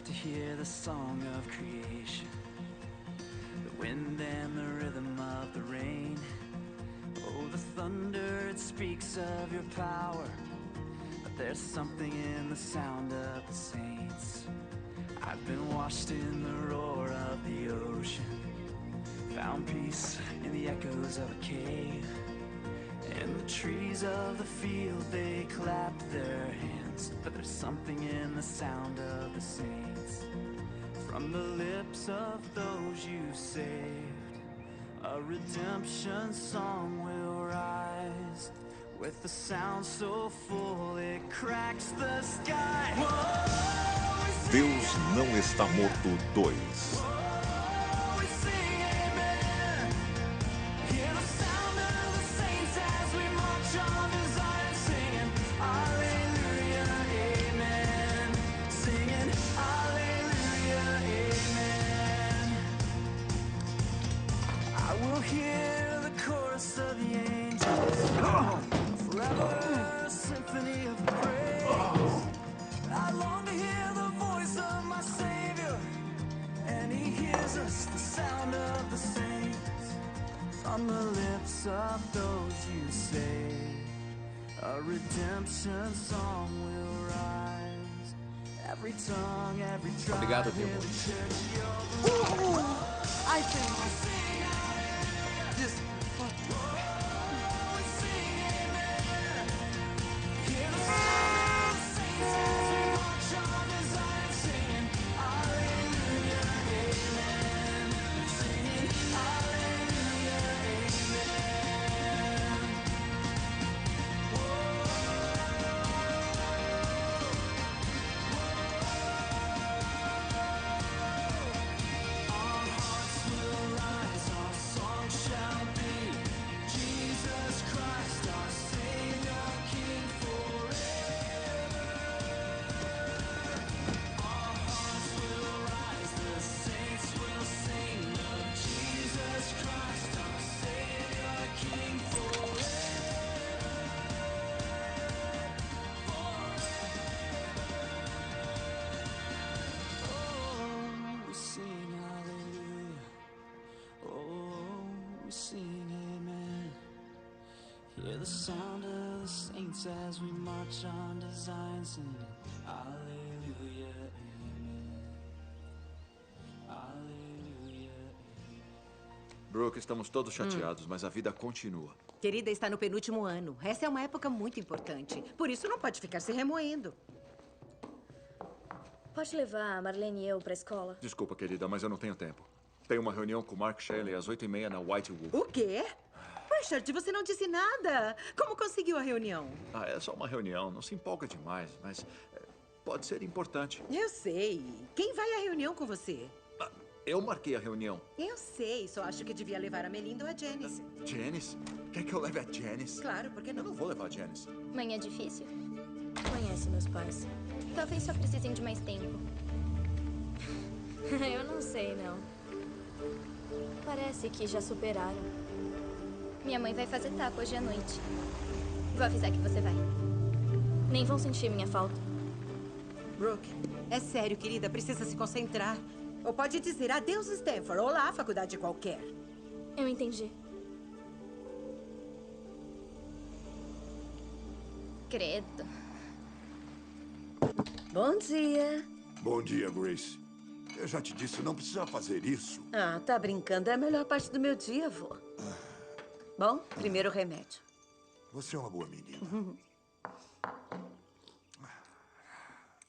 love to hear the song of creation, the wind and the rhythm of the rain. Oh, the thunder, it speaks of your power, but there's something in the sound of the saints. I've been washed in the roar of the ocean, found peace in the echoes of a cave. And the trees of the field, they clap their hands, but there's something in the sound of the saints. From the lips of those you saved, a redemption song will rise, with a sound so full it cracks the sky. Whoa, Deus não está morto 2. Hear the chorus of the angels, forever a symphony of praise. I long to hear the voice of my Savior, and He hears us, the sound of the saints. On the lips of those you saved, a redemption song will rise. Every tongue, every tribe, Obrigado, every Timothy. church, Ai, Senhor. Hear the sound of the saints as we march on to Zion, singing Alleluia, Amen. Alleluia, Amen. Brooke, estamos todos chateados, mas a vida continua. Querida, está no penúltimo ano. Essa é uma época muito importante. Por isso não pode ficar se remoendo. Pode levar a Marlene e eu pra escola? Desculpa, querida, mas eu não tenho tempo. Tenho uma reunião com o Mark Shelley às 8h30 na Whitewood. O quê? Richard, você não disse nada. Como conseguiu a reunião? Ah, é só uma reunião. Não se empolga demais, mas pode ser importante. Eu sei. Quem vai à reunião com você? Eu marquei a reunião. Eu sei. Só acho que devia levar a Melinda ou a Janice. Janice? Quer que eu leve a Janice? Claro, por que não? Eu não vou levar a Janice. Mãe é difícil? Conhece meus pais. Talvez só precisem de mais tempo. Eu não sei, não. Parece que já superaram. Minha mãe vai fazer taco hoje à noite. Vou avisar que você vai. Nem vão sentir minha falta. Brooke, é sério, querida. Precisa se concentrar. Ou pode dizer adeus, Stanford. Olá, faculdade qualquer. Eu entendi. Credo. Bom dia. Bom dia, Grace. Eu já te disse, não precisa fazer isso. Ah, tá brincando. É a melhor parte do meu dia, vô. Bom, primeiro o remédio. Você é uma boa menina.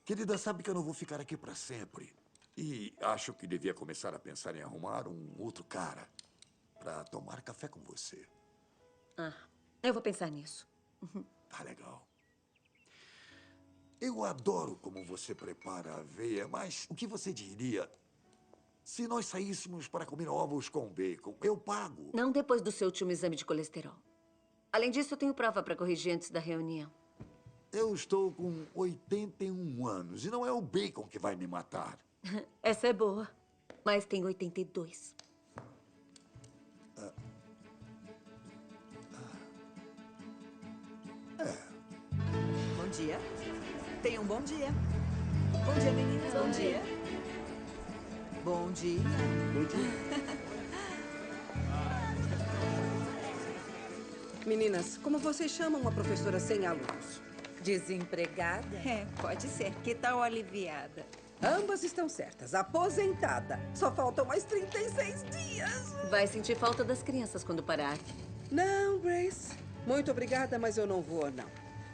Querida, sabe que eu não vou ficar aqui para sempre. E acho que devia começar a pensar em arrumar um outro cara para tomar café com você. Ah, eu vou pensar nisso. Tá legal. Eu adoro como você prepara a aveia, mas o que você diria se nós saíssemos para comer ovos com bacon? Eu pago. Não depois do seu último exame de colesterol. Além disso, eu tenho prova para corrigir antes da reunião. Eu estou com 81 anos e não é o bacon que vai me matar. Essa é boa, mas tem 82. Bom dia. Tenha um bom dia. Bom dia, meninas. Bom dia. Bom dia. Bom dia. Meninas, como vocês chamam uma professora sem alunos? Desempregada? É, pode ser. Que tal aliviada? Ambas estão certas. Aposentada. Só faltam mais 36 dias. Vai sentir falta das crianças quando parar. Não, Grace. Muito obrigada, mas eu não vou, não.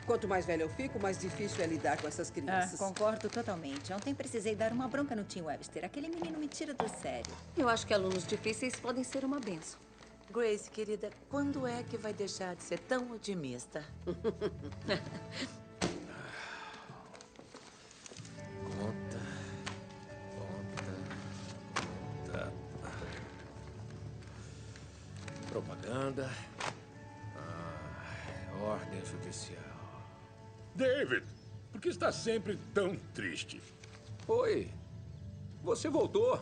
Quanto mais velha eu fico, mais difícil é lidar com essas crianças. Concordo totalmente. Ontem precisei dar uma bronca no Tim Webster. Aquele menino me tira do sério. Eu acho que alunos difíceis podem ser uma benção. Grace, querida, quando é que vai deixar de ser tão otimista? Conta. Propaganda. Ordem judicial. David, por que está sempre tão triste? Oi. Você voltou?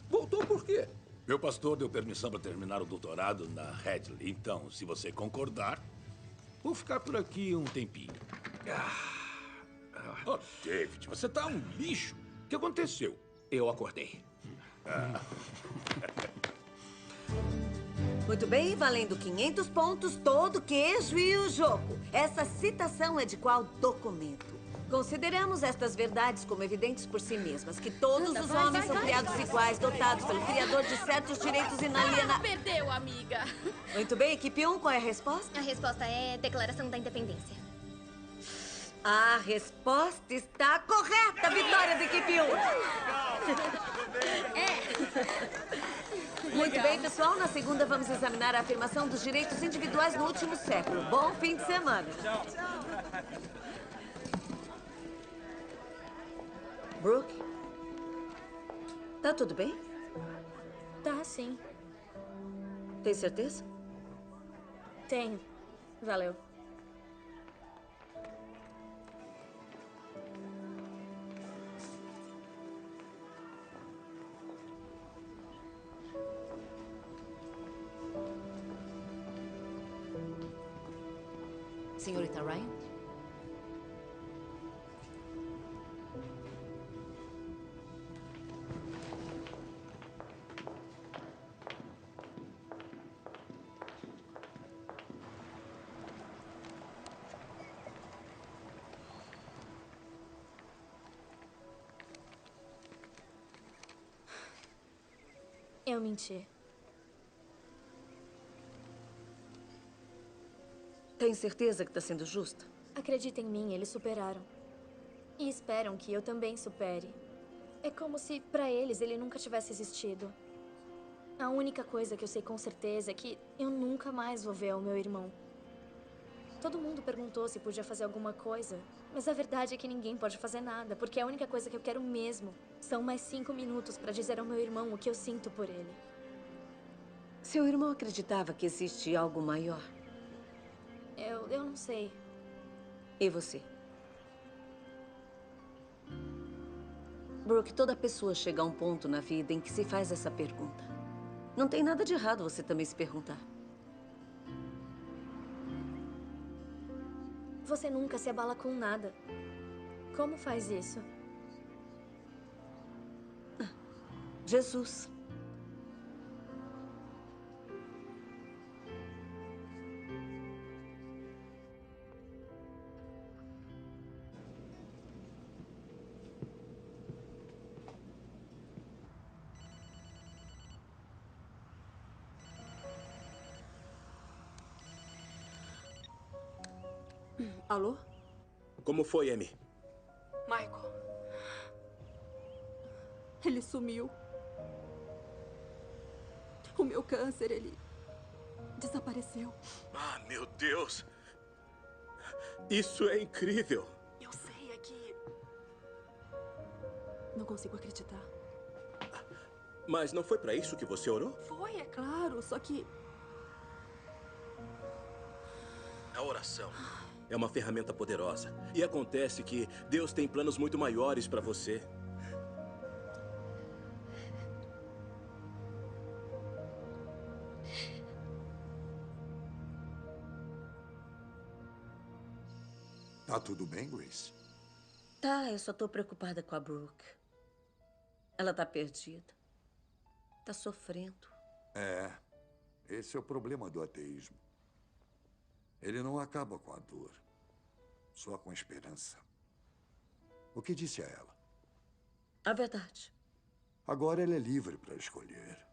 Voltou por quê? Meu pastor deu permissão para terminar o doutorado na Hadley. Então, se você concordar, vou ficar por aqui um tempinho. Oh, David, você tá um lixo. O que aconteceu? Eu acordei. Muito bem, valendo 500 pontos, todo queijo e o jogo. Essa citação é de qual documento? Consideramos estas verdades como evidentes por si mesmas, que todos os homens são criados iguais, dotados pelo Criador de certos direitos inalienáveis. Perdeu, amiga. Muito bem, equipe 1, qual é a resposta? A resposta é Declaração da Independência. A resposta está correta, vitória da equipe 1. Muito bem, pessoal. Na segunda, vamos examinar a afirmação dos direitos individuais no último século. Bom fim de semana. Brooke? Tá tudo bem? Tá, sim. Tem certeza? Tenho. Valeu. Senhorita Ryan? Eu menti. Tem certeza que está sendo justa? Acredita em mim, eles superaram. E esperam que eu também supere. É como se, pra eles, ele nunca tivesse existido. A única coisa que eu sei com certeza é que eu nunca mais vou ver o meu irmão. Todo mundo perguntou se podia fazer alguma coisa, mas a verdade é que ninguém pode fazer nada, porque a única coisa que eu quero mesmo são mais 5 minutos pra dizer ao meu irmão o que eu sinto por ele. Seu irmão acreditava que existe algo maior. Eu não sei. E você? Brooke, toda pessoa chega a um ponto na vida em que se faz essa pergunta. Não tem nada de errado você também se perguntar. Você nunca se abala com nada. Como faz isso? Jesus. Alô? Como foi, Amy? Michael. Ele sumiu. O meu câncer, ele desapareceu. Ah, meu Deus! Isso é incrível! Eu sei, é que... não consigo acreditar. Mas não foi pra isso que você orou? Foi, é claro, só que... A oração é uma ferramenta poderosa. E acontece que Deus tem planos muito maiores pra você. Tá tudo bem, Grace? Tá, eu só tô preocupada com a Brooke. Ela tá perdida. Tá sofrendo. É, esse é o problema do ateísmo. Ele não acaba com a dor, só com a esperança. O que disse a ela? A verdade. Agora ela é livre para escolher.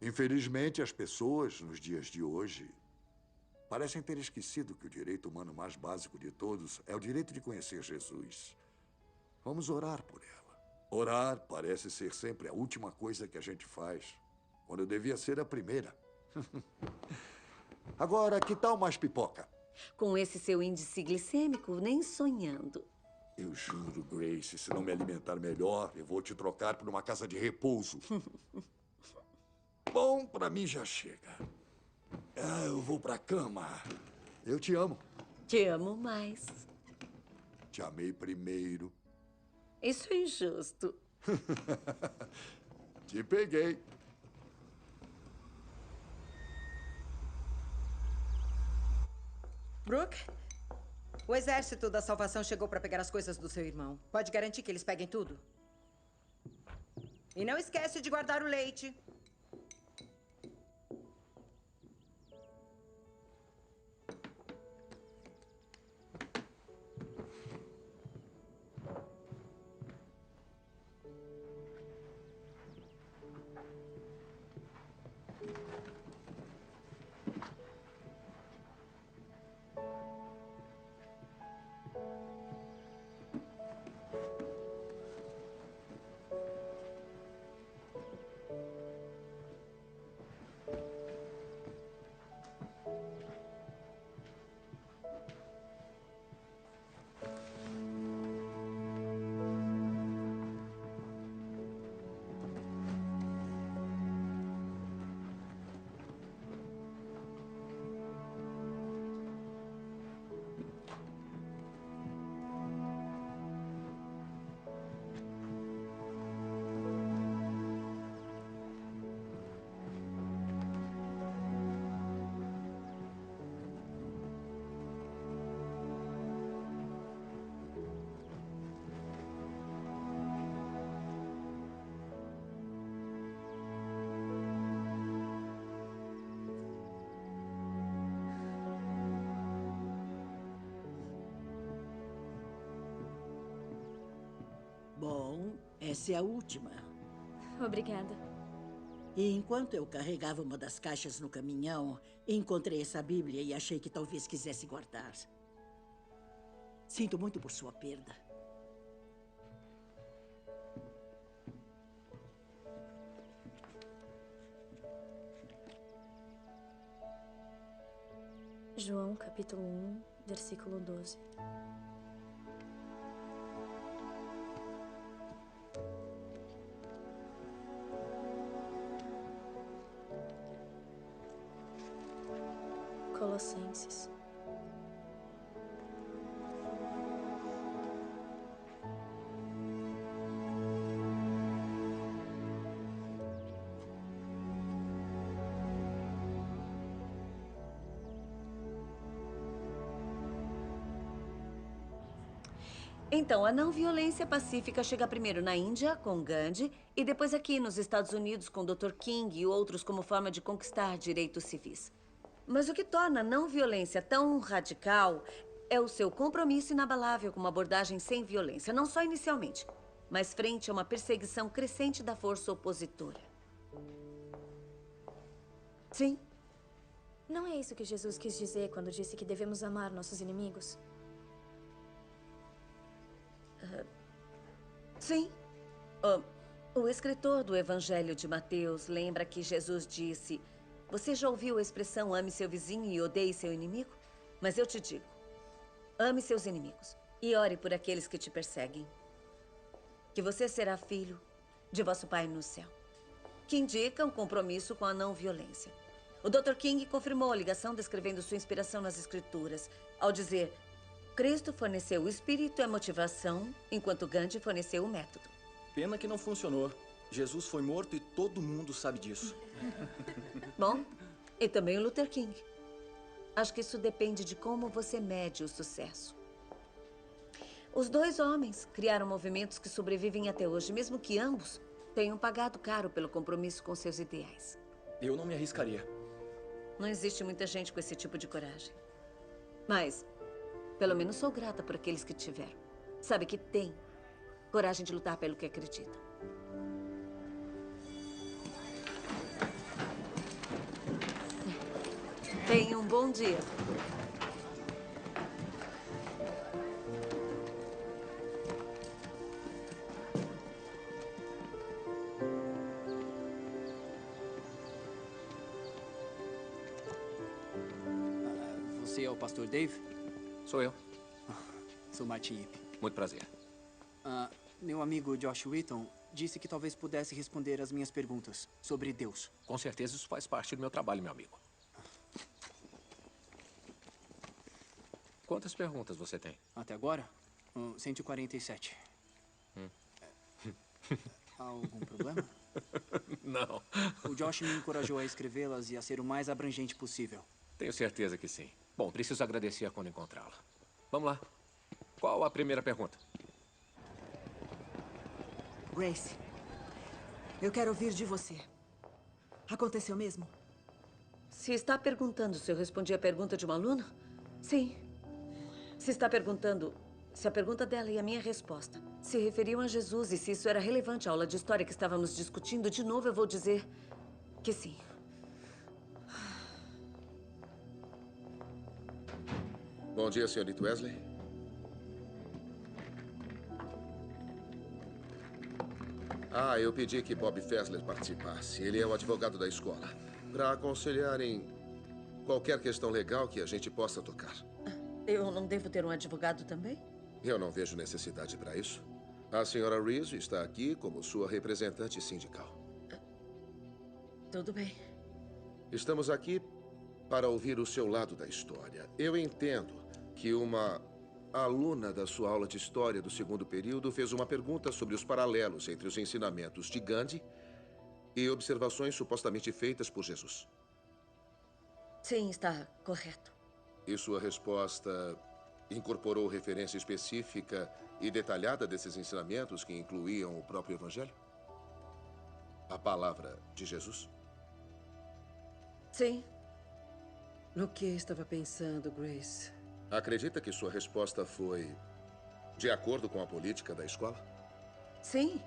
Infelizmente, as pessoas, nos dias de hoje, parecem ter esquecido que o direito humano mais básico de todos é o direito de conhecer Jesus. Vamos orar por ela. Orar parece ser sempre a última coisa que a gente faz, quando devia ser a primeira. Agora, que tal mais pipoca? Com esse seu índice glicêmico, nem sonhando. Eu juro, Grace, se não me alimentar melhor, eu vou te trocar por uma casa de repouso. Bom, pra mim já chega. Eu vou pra cama. Eu te amo. Te amo mais. Te amei primeiro. Isso é injusto. Te peguei. Brooke, o exército da salvação chegou para pegar as coisas do seu irmão. Pode garantir que eles peguem tudo? E não esquece de guardar o leite. Bom, essa é a última. Obrigada. E enquanto eu carregava uma das caixas no caminhão, encontrei essa Bíblia e achei que talvez quisesse guardar. Sinto muito por sua perda. João, capítulo 1, versículo 12. Colossenses. Então, a não violência pacífica chega primeiro na Índia, com Gandhi, e depois aqui nos Estados Unidos, com Dr. King e outros como forma de conquistar direitos civis. Mas o que torna a não violência tão radical é o seu compromisso inabalável com uma abordagem sem violência, não só inicialmente, mas frente a uma perseguição crescente da força opositora. Sim. Não é isso que Jesus quis dizer quando disse que devemos amar nossos inimigos? Sim. O escritor do Evangelho de Mateus lembra que Jesus disse: você já ouviu a expressão ame seu vizinho e odeie seu inimigo? Mas eu te digo, ame seus inimigos e ore por aqueles que te perseguem. Que você será filho de vosso Pai no céu. Que indica um compromisso com a não violência. O Dr. King confirmou a ligação descrevendo sua inspiração nas escrituras, ao dizer: Cristo forneceu o espírito e a motivação, enquanto Gandhi forneceu o método. Pena que não funcionou. Jesus foi morto e todo mundo sabe disso. Bom, e também o Luther King. Acho que isso depende de como você mede o sucesso. Os dois homens criaram movimentos que sobrevivem até hoje, mesmo que ambos Tenham pagado caro pelo compromisso com seus ideais. Eu não me arriscaria. Não existe muita gente com esse tipo de coragem. Mas, pelo menos sou grata por aqueles que tiveram. Sabe que têm coragem de lutar pelo que acreditam. Tenha um bom dia. Você é o pastor Dave? Sou eu. Sou Martin Yip. Muito prazer. Meu amigo Josh Wheaton disse que talvez pudesse responder as minhas perguntas sobre Deus. Com certeza isso faz parte do meu trabalho, meu amigo. Quantas perguntas você tem? Até agora? 147. Há algum problema? Não. O Josh me encorajou a escrevê-las e a ser o mais abrangente possível. Tenho certeza que sim. Bom, preciso agradecer quando encontrá-la. Vamos lá. Qual a primeira pergunta? Grace, eu quero ouvir de você. Aconteceu mesmo? Se está perguntando se eu respondi a pergunta de uma aluna? Sim. Se está perguntando se a pergunta dela e a minha resposta se referiam a Jesus e se isso era relevante à aula de história que estávamos discutindo, de novo eu vou dizer que sim. Bom dia, senhorita Wesley. Eu pedi que Bob Fessler participasse. Ele é o advogado da escola. Para aconselhar em qualquer questão legal que a gente possa tocar. Eu não devo ter um advogado também? Eu não vejo necessidade para isso. A senhora Reese está aqui como sua representante sindical. Tudo bem. Estamos aqui para ouvir o seu lado da história. Eu entendo que uma aluna da sua aula de história do segundo período fez uma pergunta sobre os paralelos entre os ensinamentos de Gandhi e observações supostamente feitas por Jesus. Sim, está correto. E sua resposta incorporou referência específica e detalhada desses ensinamentos que incluíam o próprio Evangelho? A palavra de Jesus? Sim. No que estava pensando, Grace? Acredita que sua resposta foi de acordo com a política da escola? Sim.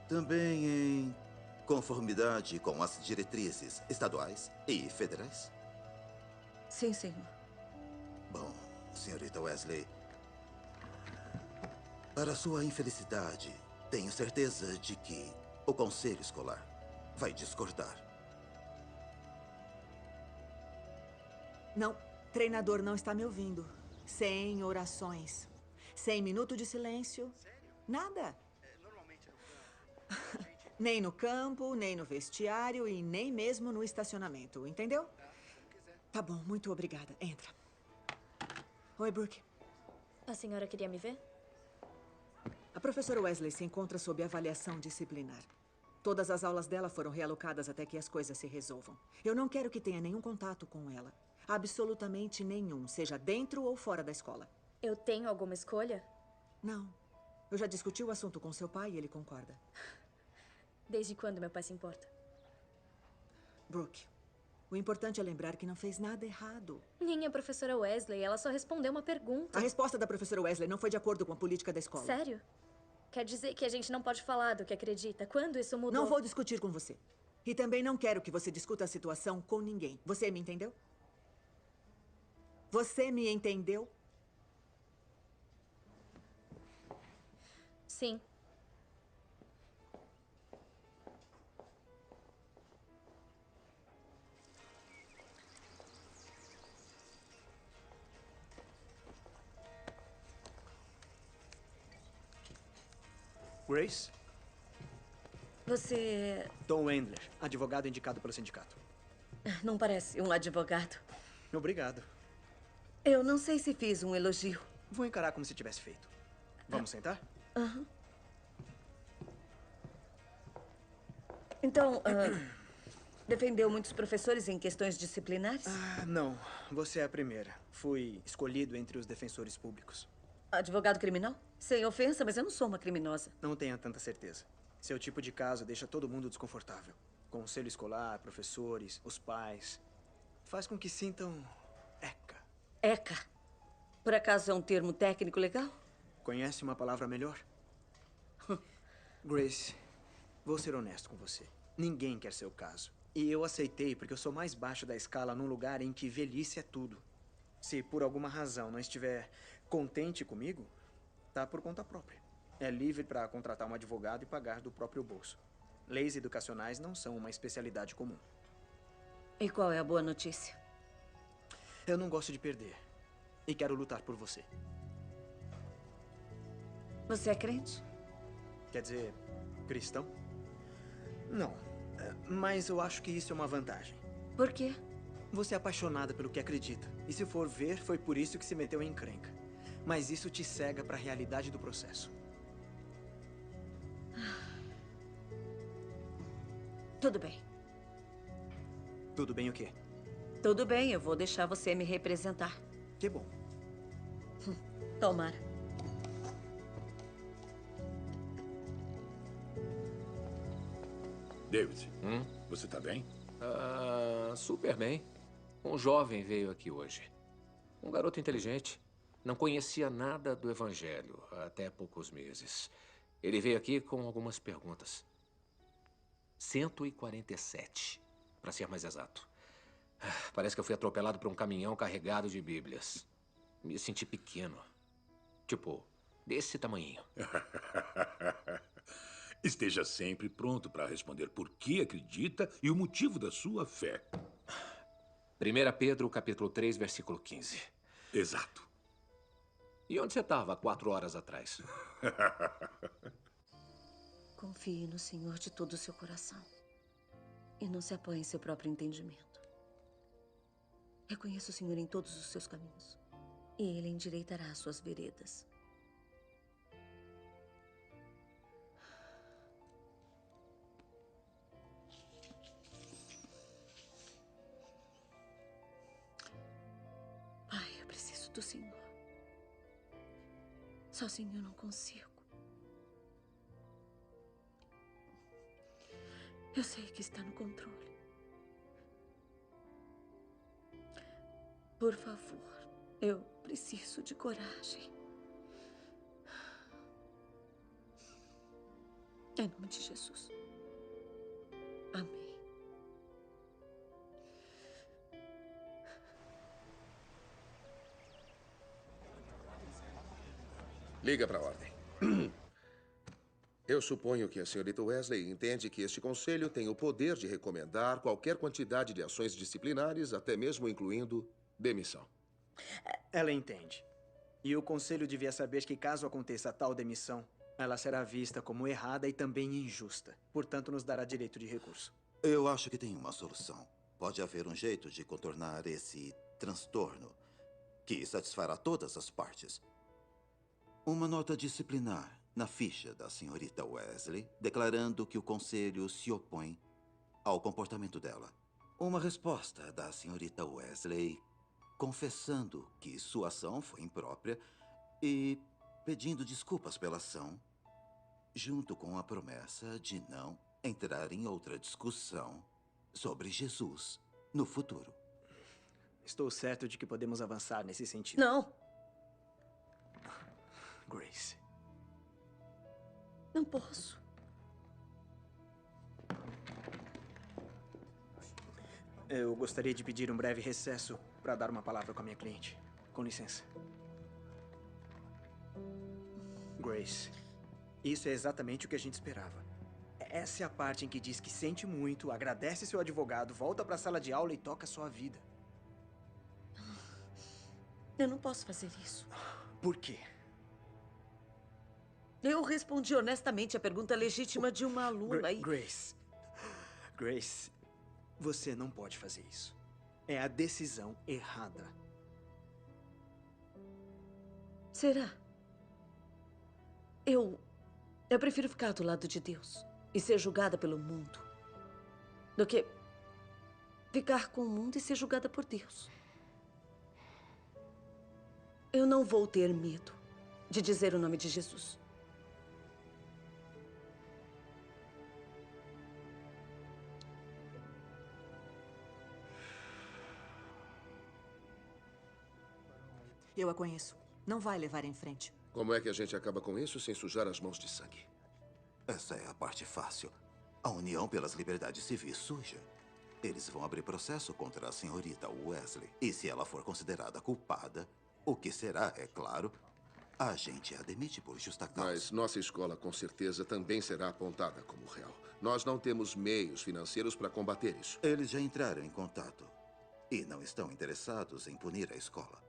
Também em conformidade com as diretrizes estaduais e federais? Sim, senhor. Bom, senhorita Wesley, para sua infelicidade, tenho certeza de que o conselho escolar vai discordar. Não, treinador não está me ouvindo. Sem orações. Sem minuto de silêncio. Nada. Nem no campo, nem no vestiário e nem mesmo no estacionamento, entendeu? Tá bom, muito obrigada. Entra. Oi, Brooke. A senhora queria me ver? A professora Wesley se encontra sob avaliação disciplinar. Todas as aulas dela foram realocadas até que as coisas se resolvam. Eu não quero que tenha nenhum contato com ela. Absolutamente nenhum, seja dentro ou fora da escola. Eu tenho alguma escolha? Não. Eu já discuti o assunto com seu pai e ele concorda. Desde quando meu pai se importa? Brooke, o importante é lembrar que não fez nada errado. Nem a professora Wesley, ela só respondeu uma pergunta. A resposta da professora Wesley não foi de acordo com a política da escola. Sério? Quer dizer que a gente não pode falar do que acredita? Quando isso mudou? Não vou discutir com você. E também não quero que você discuta a situação com ninguém. Você me entendeu? Você me entendeu? Sim. Grace? Você... Tom Wendler, advogado indicado pelo sindicato. Não parece um advogado. Obrigado. Eu não sei se fiz um elogio. Vou encarar como se tivesse feito. Vamos sentar? Aham. Então, defendeu muitos professores em questões disciplinares? Não. Você é a primeira. Fui escolhido entre os defensores públicos. Advogado criminal? Sem ofensa, mas eu não sou uma criminosa. Não tenha tanta certeza. Seu tipo de caso deixa todo mundo desconfortável. Conselho escolar, professores, os pais. Faz com que sintam... ECA. Por acaso é um termo técnico legal? Conhece uma palavra melhor? Grace, vou ser honesto com você. Ninguém quer seu caso. E eu aceitei porque eu sou mais baixo da escala num lugar em que velhice é tudo. Se por alguma razão não estiver contente comigo, tá por conta própria. É livre para contratar um advogado e pagar do próprio bolso. Leis educacionais não são uma especialidade comum. E qual é a boa notícia? Eu não gosto de perder. E quero lutar por você. Você é crente? Quer dizer, cristão? Não. Mas eu acho que isso é uma vantagem. Por quê? Você é apaixonada pelo que acredita. E se for ver, foi por isso que se meteu em encrenca. Mas isso te cega para a realidade do processo. Tudo bem. Tudo bem o quê? Tudo bem, eu vou deixar você me representar. Que bom. Tomara. David, você tá bem? Super bem. Um jovem veio aqui hoje. Um garoto inteligente. Não conhecia nada do Evangelho até poucos meses. Ele veio aqui com algumas perguntas. 147, para ser mais exato. Parece que eu fui atropelado por um caminhão carregado de Bíblias. Me senti pequeno. Tipo, desse tamanhinho. Esteja sempre pronto para responder por que acredita e o motivo da sua fé. 1 Pedro, capítulo 3, versículo 15. Exato. E onde você estava 4 horas atrás? Confie no Senhor de todo o seu coração. E não se apoie em seu próprio entendimento. Reconheça o Senhor em todos os seus caminhos. E Ele endireitará as suas veredas. Pai, eu preciso do Senhor. Sozinho eu não consigo. Eu sei que está no controle. Por favor, eu preciso de coragem. Em nome de Jesus. Amém. Liga para a ordem. Eu suponho que a senhorita Wesley entende que este conselho tem o poder de recomendar qualquer quantidade de ações disciplinares, até mesmo incluindo demissão. Ela entende. E o conselho devia saber que caso aconteça tal demissão, ela será vista como errada e também injusta. Portanto, nos dará direito de recurso. Eu acho que tem uma solução. Pode haver um jeito de contornar esse transtorno que satisfará todas as partes. Uma nota disciplinar na ficha da senhorita Wesley, declarando que o conselho se opõe ao comportamento dela. Uma resposta da senhorita Wesley, confessando que sua ação foi imprópria e pedindo desculpas pela ação, junto com a promessa de não entrar em outra discussão sobre Jesus no futuro. Estou certo de que podemos avançar nesse sentido. Não. Grace. Não posso. Eu gostaria de pedir um breve recesso para dar uma palavra com a minha cliente. Com licença. Grace, isso é exatamente o que a gente esperava. Essa é a parte em que diz que sente muito, agradece seu advogado, volta para a sala de aula e toca sua vida. Eu não posso fazer isso. Por quê? Eu respondi honestamente a pergunta legítima de uma aluna e... Grace, você não pode fazer isso. É a decisão errada. Será? Eu prefiro ficar do lado de Deus e ser julgada pelo mundo do que ficar com o mundo e ser julgada por Deus. Eu não vou ter medo de dizer o nome de Jesus. Eu a conheço. Não vai levar em frente. Como é que a gente acaba com isso sem sujar as mãos de sangue? Essa é a parte fácil. A União pelas Liberdades Civis suja. Eles vão abrir processo contra a senhorita Wesley. E se ela for considerada culpada, o que será, é claro, a gente a demite por justa causa. Mas nossa escola, com certeza, também será apontada como réu. Nós não temos meios financeiros para combater isso. Eles já entraram em contato e não estão interessados em punir a escola.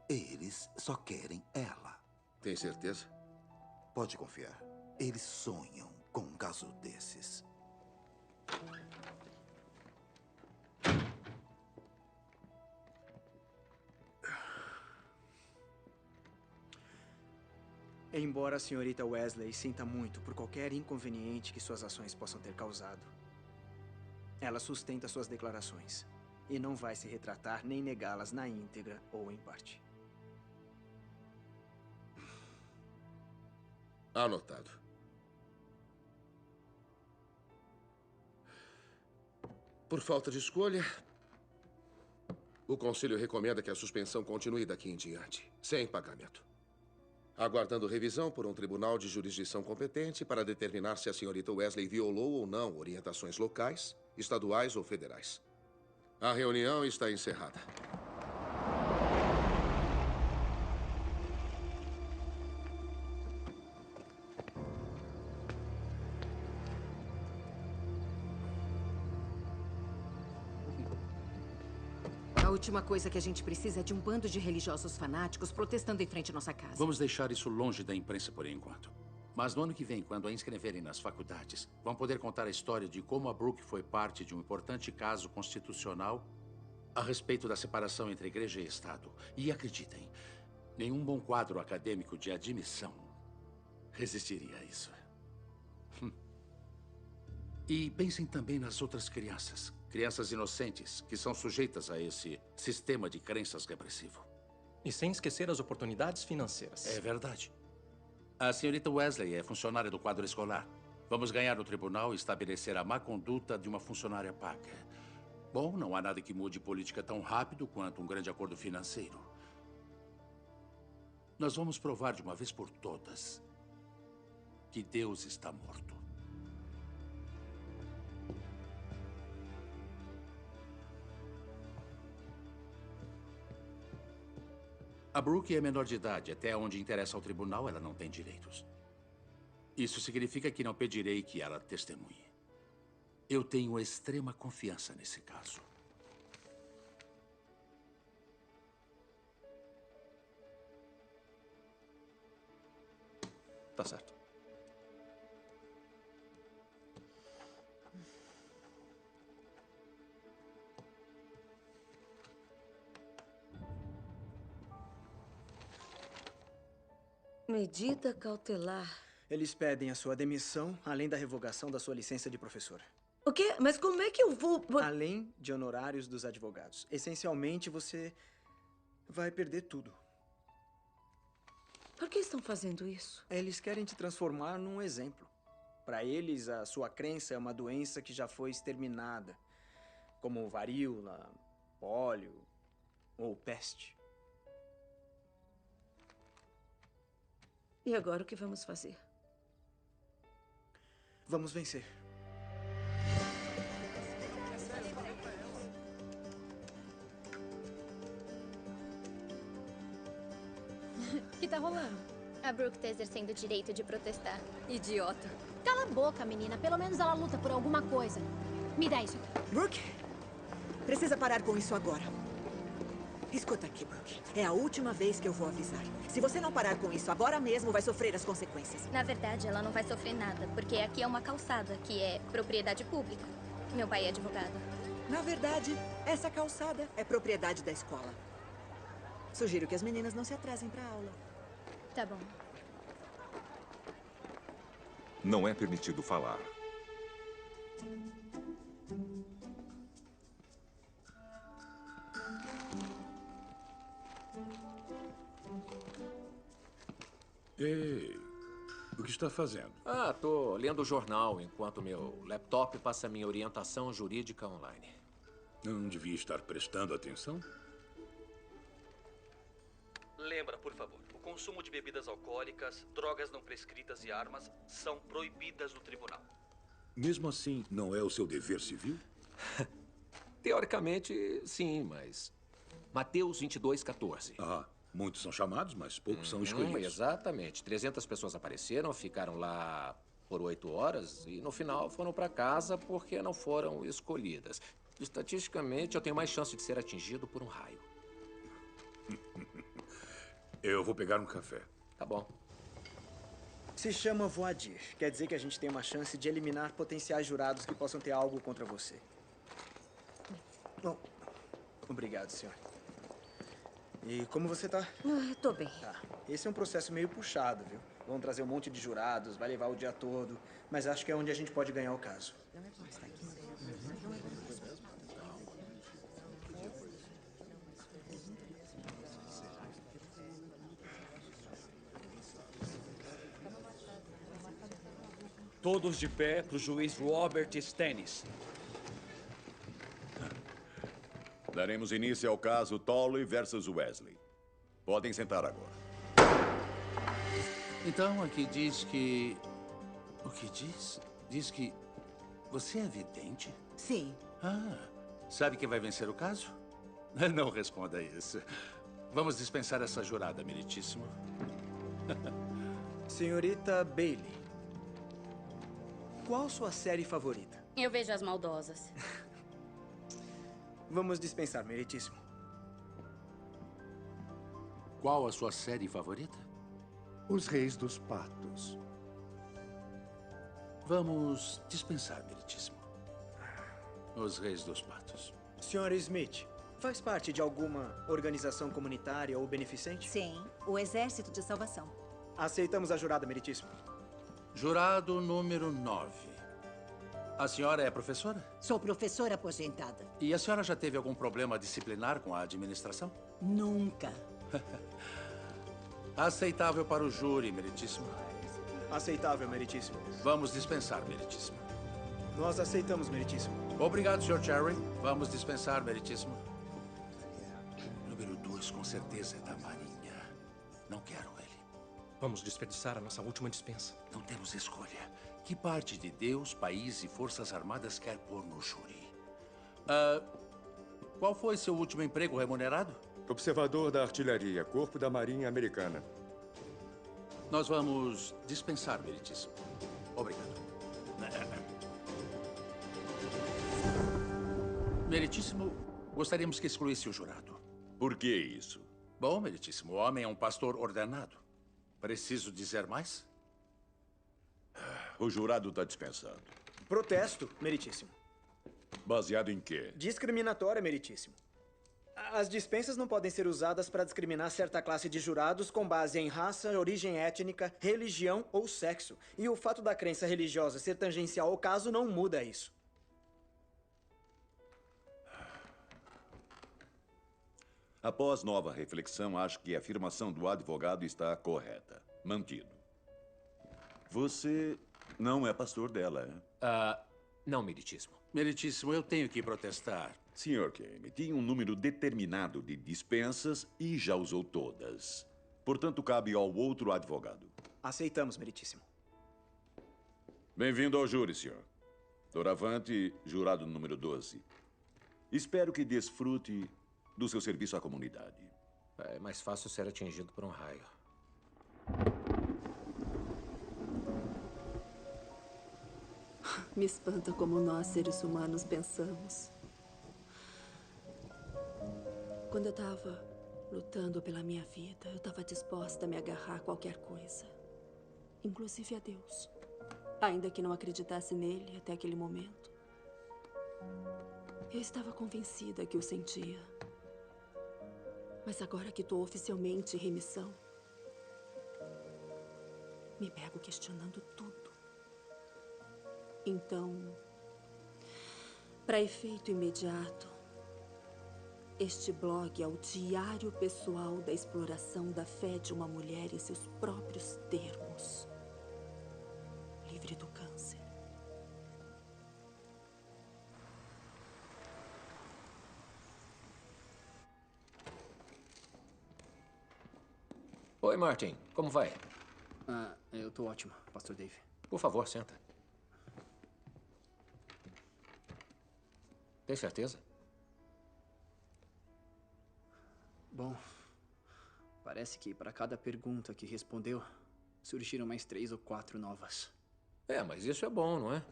Eles só querem ela. Tem certeza? Pode confiar. Eles sonham com um caso desses. Embora a senhorita Wesley sinta muito por qualquer inconveniente que suas ações possam ter causado, ela sustenta suas declarações e não vai se retratar nem negá-las na íntegra ou em parte. Anotado. Por falta de escolha, o Conselho recomenda que a suspensão continue daqui em diante, sem pagamento. Aguardando revisão por um tribunal de jurisdição competente para determinar se a senhorita Wesley violou ou não orientações locais, estaduais ou federais. A reunião está encerrada. A última coisa que a gente precisa é de um bando de religiosos fanáticos protestando em frente à nossa casa. Vamos deixar isso longe da imprensa por enquanto. Mas no ano que vem, quando a inscreverem nas faculdades, vão poder contar a história de como a Brooke foi parte de um importante caso constitucional a respeito da separação entre igreja e Estado. E acreditem, nenhum bom quadro acadêmico de admissão resistiria a isso. E pensem também nas outras crianças. Crianças inocentes que são sujeitas a esse sistema de crenças repressivo. E sem esquecer as oportunidades financeiras. É verdade. A senhorita Wesley é funcionária do quadro escolar. Vamos ganhar no tribunal e estabelecer a má conduta de uma funcionária paga. Bom, não há nada que mude política tão rápido quanto um grande acordo financeiro. Nós vamos provar de uma vez por todas que Deus está morto. A Brooke é menor de idade. Até onde interessa ao tribunal, ela não tem direitos. Isso significa que não pedirei que ela testemunhe. Eu tenho extrema confiança nesse caso. Tá certo. Medida cautelar. Eles pedem a sua demissão, além da revogação da sua licença de professora. O quê? Mas como é que eu vou... Além de honorários dos advogados. Essencialmente, você vai perder tudo. Por que estão fazendo isso? Eles querem te transformar num exemplo. Para eles, a sua crença é uma doença que já foi exterminada, como varíola, pólio ou peste. E agora o que vamos fazer? Vamos vencer. O que tá rolando? A Brooke tá exercendo o direito de protestar. Idiota. Cala a boca, menina. Pelo menos ela luta por alguma coisa. Me dá isso aqui. Brooke, precisa parar com isso agora. Escuta aqui, Brooke. É a última vez que eu vou avisar. Se você não parar com isso agora mesmo, vai sofrer as consequências. Na verdade, ela não vai sofrer nada, porque aqui é uma calçada, que é propriedade pública. Meu pai é advogado. Na verdade, essa calçada é propriedade da escola. Sugiro que as meninas não se atrasem para a aula. Tá bom. Não é permitido falar. Ei, o que está fazendo? Ah, tô lendo o jornal enquanto meu laptop passa minha orientação jurídica online. Não devia estar prestando atenção? Lembra, por favor, o consumo de bebidas alcoólicas, drogas não prescritas e armas são proibidas no tribunal. Mesmo assim, não é o seu dever civil? Teoricamente, sim, mas... Mateus 22:14. Muitos são chamados, mas poucos são escolhidos. Exatamente. 300 pessoas apareceram, ficaram lá por 8 horas e no final foram para casa porque não foram escolhidas. Estatisticamente, eu tenho mais chance de ser atingido por um raio. Eu vou pegar um café. Tá bom. Se chama voadir. Quer dizer que a gente tem uma chance de eliminar potenciais jurados que possam ter algo contra você. Bom, obrigado, senhor. E como você tá? Tô bem. Tá. Esse é um processo meio puxado, viu? Vão trazer um monte de jurados, vai levar o dia todo. Mas acho que é onde a gente pode ganhar o caso. Todos de pé para o juiz Robert Stennis. Daremos início ao caso Tolley versus Wesley. Podem sentar agora. Então, aqui diz que... O que diz? Diz que você é vidente? Sim. Sabe quem vai vencer o caso? Não responda isso. Vamos dispensar essa jurada, meritíssimo. Senhorita Bailey, qual sua série favorita? Eu vejo As Maldosas. Vamos dispensar, meritíssimo. Qual a sua série favorita? Os Reis dos Patos. Vamos dispensar, meritíssimo. Os Reis dos Patos. Senhora Smith, faz parte de alguma organização comunitária ou beneficente? Sim, o Exército de Salvação. Aceitamos a jurada, meritíssimo. Jurado número 9. A senhora é professora? Sou professora aposentada. E a senhora já teve algum problema disciplinar com a administração? Nunca. Aceitável para o júri, meritíssimo. Aceitável, meritíssimo. Vamos dispensar, meritíssimo. Nós aceitamos, meritíssimo. Obrigado, Sr. Cherry. Vamos dispensar, meritíssimo. Número 2, com certeza, é da Marinha. Não quero ele. Vamos desperdiçar a nossa última dispensa. Não temos escolha. Que parte de Deus, país e forças armadas quer pôr no júri? Qual foi seu último emprego remunerado? Observador da Artilharia, Corpo da Marinha Americana. Nós vamos dispensar, meritíssimo. Obrigado. Meritíssimo, gostaríamos que excluísse o jurado. Por que isso? Bom, meritíssimo, o homem é um pastor ordenado. Preciso dizer mais? O jurado está dispensado. Protesto, meritíssimo. Baseado em quê? Discriminatória, meritíssimo. As dispensas não podem ser usadas para discriminar certa classe de jurados com base em raça, origem étnica, religião ou sexo. E o fato da crença religiosa ser tangencial ao caso não muda isso. Após nova reflexão, acho que a afirmação do advogado está correta. Mantido. Você não é pastor dela, é? Não, meritíssimo. Meritíssimo, eu tenho que protestar. Sr. Kane, tinha um número determinado de dispensas e já usou todas. Portanto, cabe ao outro advogado. Aceitamos, meritíssimo. Bem-vindo ao júri, senhor. Doravante, jurado número 12. Espero que desfrute do seu serviço à comunidade. É mais fácil ser atingido por um raio. Me espanta como nós, seres humanos, pensamos. Quando eu estava lutando pela minha vida, eu estava disposta a me agarrar a qualquer coisa. Inclusive a Deus. Ainda que não acreditasse nele até aquele momento. Eu estava convencida que o sentia. Mas agora que estou oficialmente em remissão, me pego questionando tudo. Então, para efeito imediato, este blog é o diário pessoal da exploração da fé de uma mulher em seus próprios termos. Livre do câncer. Oi, Martin. Como vai? Eu tô ótimo, Pastor Dave. Por favor, senta. Tem certeza? Bom, parece que para cada pergunta que respondeu, surgiram mais 3 ou 4 novas. Mas isso é bom, não é?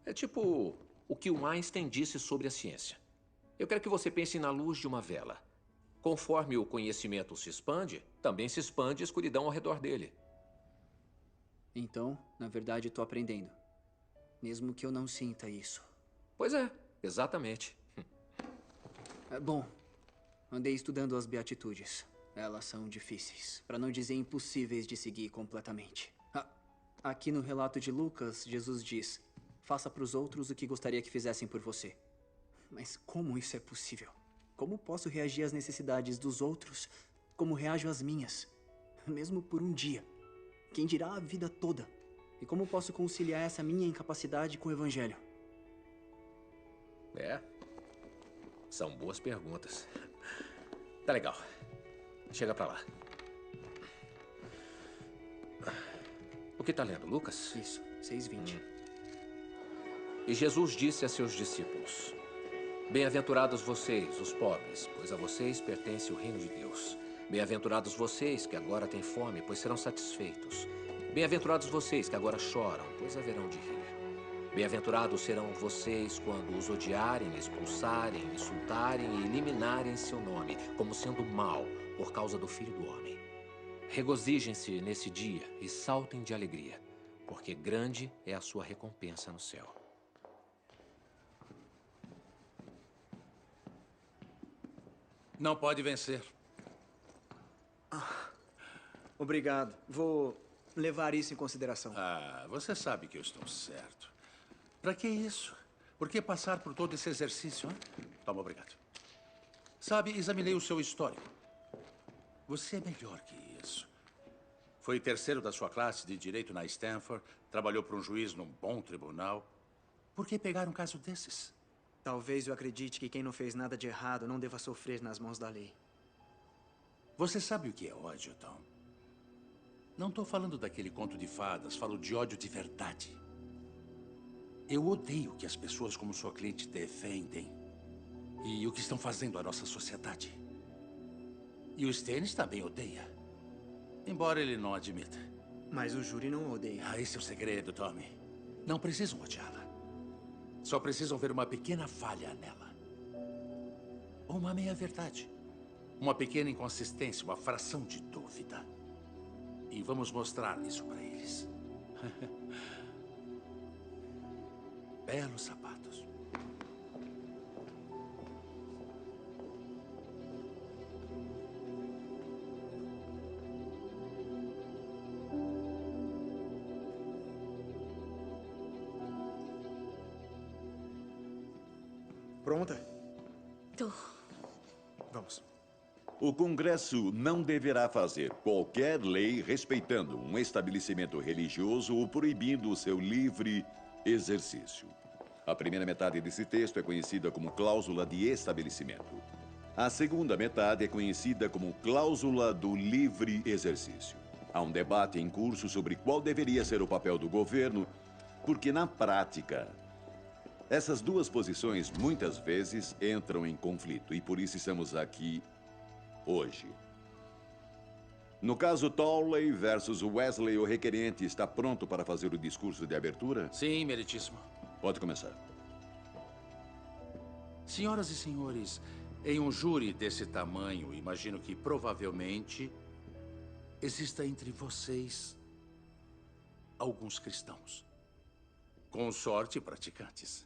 É tipo o que o Einstein disse sobre a ciência. Eu quero que você pense na luz de uma vela. Conforme o conhecimento se expande, também se expande a escuridão ao redor dele. Então, na verdade, estou aprendendo. Mesmo que eu não sinta isso. Pois é, exatamente. Bom, andei estudando as Beatitudes. Elas são difíceis, para não dizer impossíveis de seguir completamente. Aqui no relato de Lucas, Jesus diz: faça para os outros o que gostaria que fizessem por você. Mas como isso é possível? Como posso reagir às necessidades dos outros como reajo às minhas? Mesmo por um dia. Quem dirá a vida toda? E como posso conciliar essa minha incapacidade com o Evangelho? São boas perguntas. Tá legal. Chega pra lá. O que tá lendo, Lucas? Isso, 6:20. E Jesus disse a seus discípulos: bem-aventurados vocês, os pobres, pois a vocês pertence o reino de Deus. Bem-aventurados vocês que agora têm fome, pois serão satisfeitos. Bem-aventurados vocês que agora choram, pois haverão de rir. Bem-aventurados serão vocês quando os odiarem, expulsarem, insultarem e eliminarem seu nome, como sendo mau, por causa do Filho do Homem. Regozijem-se nesse dia e saltem de alegria, porque grande é a sua recompensa no céu. Não pode vencer. Obrigado. Vou levar isso em consideração. Você sabe que eu estou certo. Para que isso? Por que passar por todo esse exercício, hein? Toma, obrigado. Sabe, examinei o seu histórico. Você é melhor que isso. Foi terceiro da sua classe de Direito na Stanford, trabalhou para um juiz num bom tribunal. Por que pegar um caso desses? Talvez eu acredite que quem não fez nada de errado não deva sofrer nas mãos da lei. Você sabe o que é ódio, Tom? Não estou falando daquele conto de fadas, falo de ódio de verdade. Eu odeio o que as pessoas como sua cliente defendem e o que estão fazendo à nossa sociedade. E o Stennis também odeia, embora ele não admita. Mas o júri não odeia. Esse é o segredo, Tommy. Não precisam odiá-la. Só precisam ver uma pequena falha nela. Ou uma meia-verdade. Uma pequena inconsistência, uma fração de dúvida. E vamos mostrar isso para eles. Belos sapatos. Pronta? Tô. Vamos. O Congresso não deverá fazer qualquer lei respeitando um estabelecimento religioso ou proibindo o seu livre exercício. A primeira metade desse texto é conhecida como cláusula de estabelecimento. A segunda metade é conhecida como cláusula do livre exercício. Há um debate em curso sobre qual deveria ser o papel do governo, porque na prática, essas duas posições muitas vezes entram em conflito e por isso estamos aqui hoje. No caso Tolley versus Wesley, o requerente está pronto para fazer o discurso de abertura? Sim, meritíssimo. Pode começar. Senhoras e senhores, em um júri desse tamanho, imagino que provavelmente exista entre vocês alguns cristãos. Com sorte, praticantes.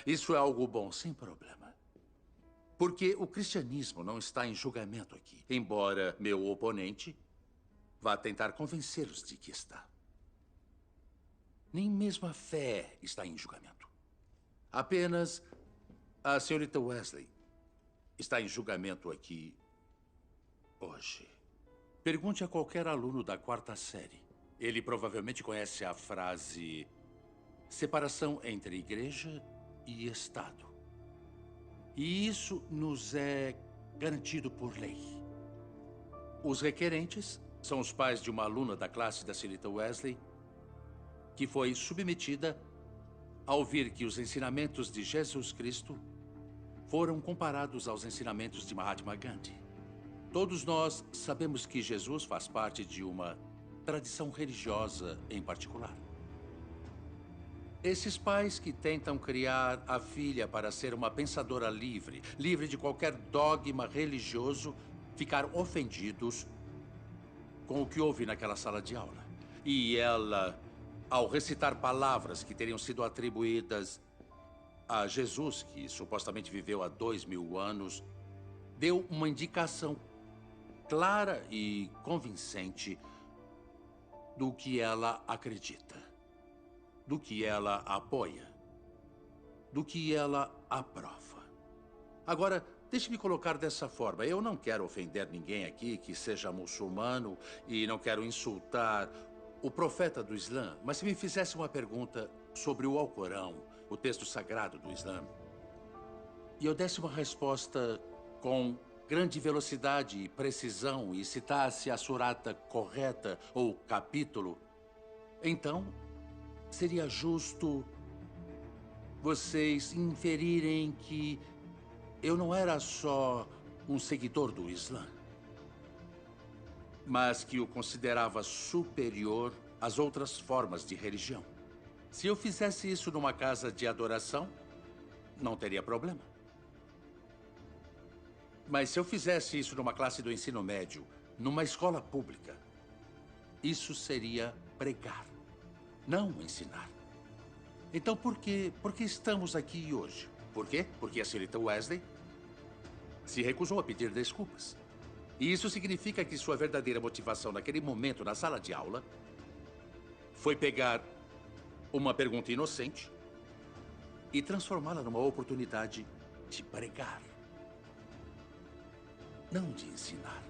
Isso é algo bom, sem problema. Porque o cristianismo não está em julgamento aqui, embora meu oponente vá tentar convencê-los de que está. Nem mesmo a fé está em julgamento. Apenas a senhorita Wesley está em julgamento aqui hoje. Pergunte a qualquer aluno da 4ª série. Ele provavelmente conhece a frase separação entre igreja e Estado. E isso nos é garantido por lei. Os requerentes são os pais de uma aluna da classe da senhorita Wesley que foi submetida a ouvir que os ensinamentos de Jesus Cristo foram comparados aos ensinamentos de Mahatma Gandhi. Todos nós sabemos que Jesus faz parte de uma tradição religiosa em particular. Esses pais que tentam criar a filha para ser uma pensadora livre, livre de qualquer dogma religioso, ficaram ofendidos com o que houve naquela sala de aula. E ela, ao recitar palavras que teriam sido atribuídas a Jesus, que supostamente viveu há 2000 anos, deu uma indicação clara e convincente do que ela acredita, do que ela apoia, do que ela aprova. Agora, deixe-me colocar dessa forma. Eu não quero ofender ninguém aqui que seja muçulmano e não quero insultar o profeta do Islã, mas se me fizesse uma pergunta sobre o Alcorão, o texto sagrado do Islã, e eu desse uma resposta com grande velocidade e precisão e citasse a surata correta ou capítulo, então seria justo vocês inferirem que eu não era só um seguidor do Islã, mas que o considerava superior às outras formas de religião. Se eu fizesse isso numa casa de adoração, não teria problema. Mas se eu fizesse isso numa classe do ensino médio, numa escola pública, isso seria pregar, não ensinar. Então por que estamos aqui hoje? Por quê? Porque a senhorita Wesley se recusou a pedir desculpas. E isso significa que sua verdadeira motivação naquele momento na sala de aula foi pegar uma pergunta inocente e transformá-la numa oportunidade de pregar, não de ensinar.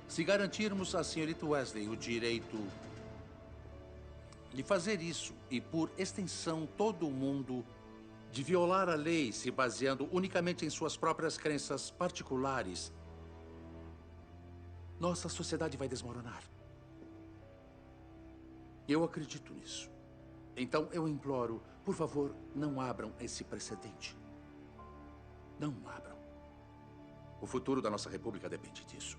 Se garantirmos à senhorita Wesley o direito de fazer isso e, por extensão, todo o mundo, de violar a lei se baseando unicamente em suas próprias crenças particulares, nossa sociedade vai desmoronar. Eu acredito nisso. Então, eu imploro, por favor, não abram esse precedente. Não abram. O futuro da nossa república depende disso.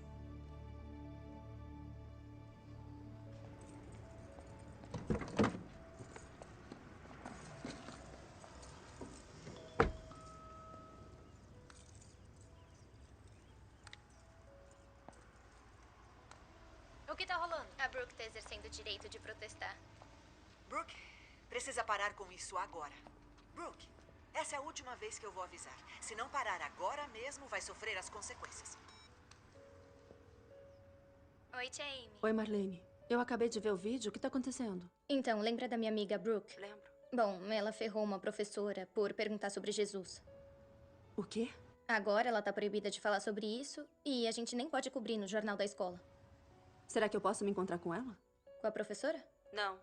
O que tá rolando? A Brooke tá exercendo o direito de protestar. Brooke, precisa parar com isso agora. Brooke, essa é a última vez que eu vou avisar. Se não parar agora mesmo, vai sofrer as consequências. Oi, tia Amy. Oi, Marlene. Eu acabei de ver o vídeo. O que tá acontecendo? Então, lembra da minha amiga Brooke? Lembro. Bom, ela ferrou uma professora por perguntar sobre Jesus. O quê? Agora ela tá proibida de falar sobre isso e a gente nem pode cobrir no jornal da escola. Será que eu posso me encontrar com ela? Com a professora? Não.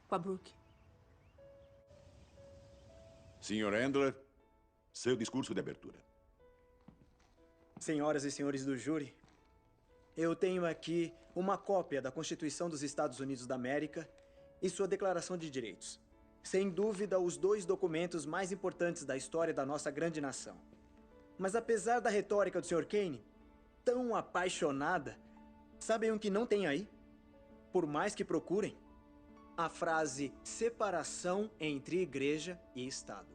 Com a Brooke. Sr. Endler, seu discurso de abertura. Senhoras e senhores do júri, eu tenho aqui uma cópia da Constituição dos Estados Unidos da América e sua Declaração de Direitos. Sem dúvida, os dois documentos mais importantes da história da nossa grande nação. Mas apesar da retórica do Sr. Kane, tão apaixonada, sabem o que não tem aí? Por mais que procurem, a frase separação entre igreja e Estado.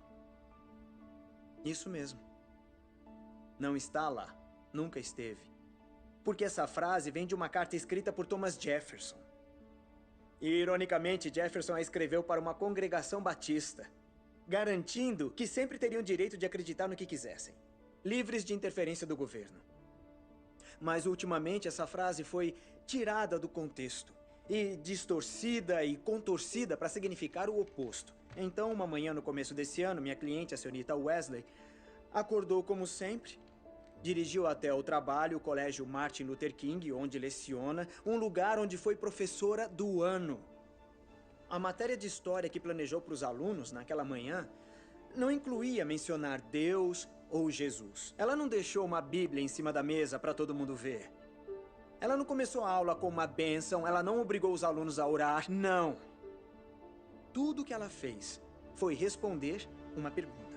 Isso mesmo. Não está lá. Nunca esteve. Porque essa frase vem de uma carta escrita por Thomas Jefferson. E, ironicamente, Jefferson a escreveu para uma congregação batista, garantindo que sempre teriam direito de acreditar no que quisessem, livres de interferência do governo. Mas, ultimamente, essa frase foi tirada do contexto e distorcida e contorcida para significar o oposto. Então, uma manhã no começo desse ano, minha cliente, a senhorita Wesley, acordou como sempre, dirigiu até o trabalho, o Colégio Martin Luther King, onde leciona, um lugar onde foi professora do ano. A matéria de história que planejou para os alunos naquela manhã não incluía mencionar Deus ou Jesus. Ela não deixou uma Bíblia em cima da mesa para todo mundo ver. Ela não começou a aula com uma bênção, ela não obrigou os alunos a orar, não. Tudo que ela fez foi responder uma pergunta.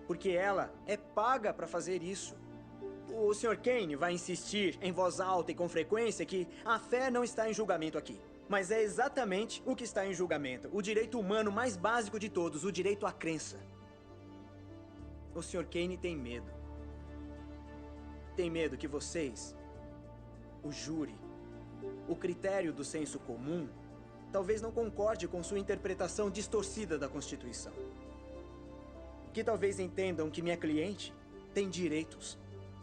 Porque ela é paga para fazer isso. O Sr. Kane vai insistir em voz alta e com frequência que a fé não está em julgamento aqui. Mas é exatamente o que está em julgamento. O direito humano mais básico de todos, o direito à crença. O Sr. Kane tem medo. Tem medo que vocês, o júri, o critério do senso comum, talvez não concorde com sua interpretação distorcida da Constituição. Que talvez entendam que minha cliente tem direitos.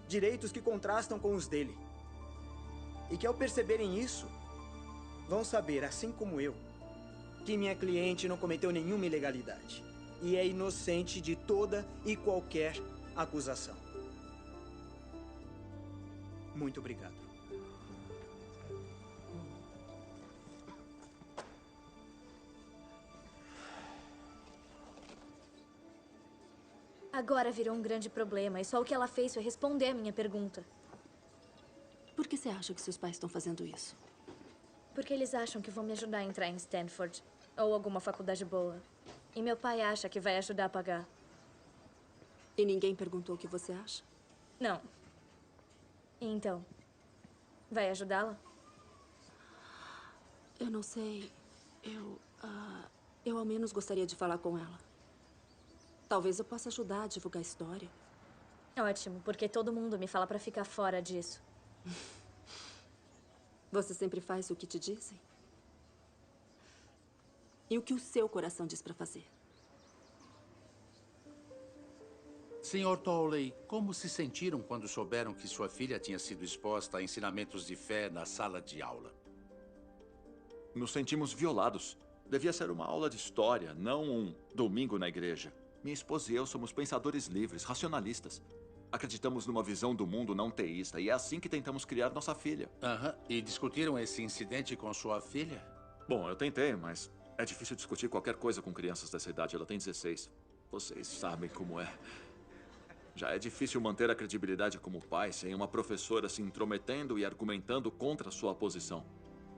Direitos que contrastam com os dele. E que ao perceberem isso, vão saber, assim como eu, que minha cliente não cometeu nenhuma ilegalidade. E é inocente de toda e qualquer acusação. Muito obrigado. Agora virou um grande problema e só o que ela fez foi responder a minha pergunta. Por que você acha que seus pais estão fazendo isso? Porque eles acham que vão me ajudar a entrar em Stanford ou alguma faculdade boa. E meu pai acha que vai ajudar a pagar. E ninguém perguntou o que você acha? Não. E então, vai ajudá-la? Eu não sei. Eu ao menos gostaria de falar com ela. Talvez eu possa ajudar a divulgar a história. Ótimo, porque todo mundo me fala pra ficar fora disso. Você sempre faz o que te dizem? E o que o seu coração diz pra fazer? Sr. Tolley, como se sentiram quando souberam que sua filha tinha sido exposta a ensinamentos de fé na sala de aula? Nos sentimos violados. Devia ser uma aula de história, não um domingo na igreja. Minha esposa e eu somos pensadores livres, racionalistas. Acreditamos numa visão do mundo não teísta e é assim que tentamos criar nossa filha. Aham. E discutiram esse incidente com sua filha? Bom, eu tentei, mas é difícil discutir qualquer coisa com crianças dessa idade. Ela tem 16. Vocês sabem como é. Já é difícil manter a credibilidade como pai sem uma professora se intrometendo e argumentando contra sua posição.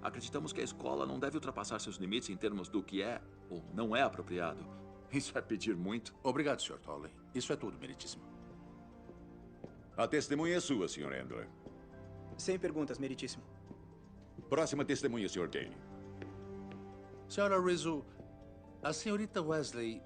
Acreditamos que a escola não deve ultrapassar seus limites em termos do que é ou não é apropriado. Isso é pedir muito. Obrigado, Sr. Tolley. Isso é tudo, meritíssimo. A testemunha é sua, Sr. Endler. Sem perguntas, meritíssimo. Próxima testemunha, Sr. Kane. Sra. Rizzo, a senhorita Wesley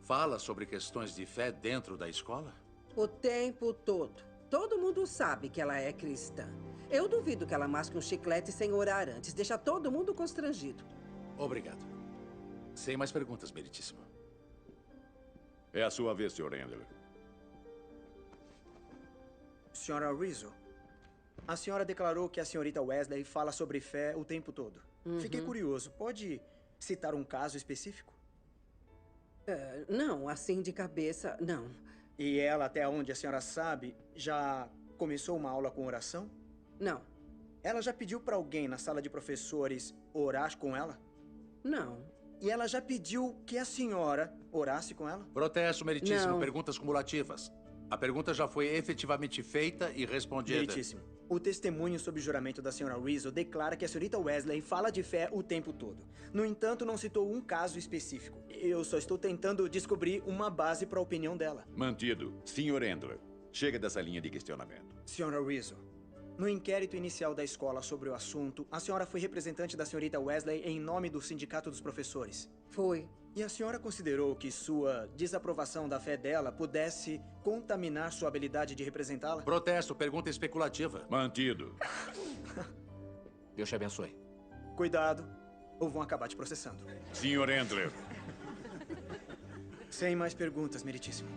fala sobre questões de fé dentro da escola? O tempo todo. Todo mundo sabe que ela é cristã. Eu duvido que ela masque um chiclete sem orar antes. Deixa todo mundo constrangido. Obrigado. Sem mais perguntas, meritíssimo. É a sua vez, Sr. Endler. Sra. Rizzo, a senhora declarou que a senhorita Wesley fala sobre fé o tempo todo. Fiquei curioso. Pode citar um caso específico? Não, assim de cabeça, não. E ela, até onde a senhora sabe, já começou uma aula com oração? Não. Ela já pediu para alguém na sala de professores orar com ela? Não. E ela já pediu que a senhora orasse com ela? Protesto, meritíssimo. Não. Perguntas cumulativas. A pergunta já foi efetivamente feita e respondida. Meritíssimo. O testemunho sob juramento da senhora Rizzo declara que a senhorita Wesley fala de fé o tempo todo. No entanto, não citou um caso específico. Eu só estou tentando descobrir uma base para a opinião dela. Mantido. Sr. Endler, chega dessa linha de questionamento. Senhora Rizzo, no inquérito inicial da escola sobre o assunto, a senhora foi representante da senhorita Wesley em nome do Sindicato dos Professores. Foi. E a senhora considerou que sua desaprovação da fé dela pudesse contaminar sua habilidade de representá-la? Protesto, pergunta especulativa. Mantido. Deus te abençoe. Cuidado, ou vão acabar te processando. Sr. Endler. Sem mais perguntas, meritíssimo.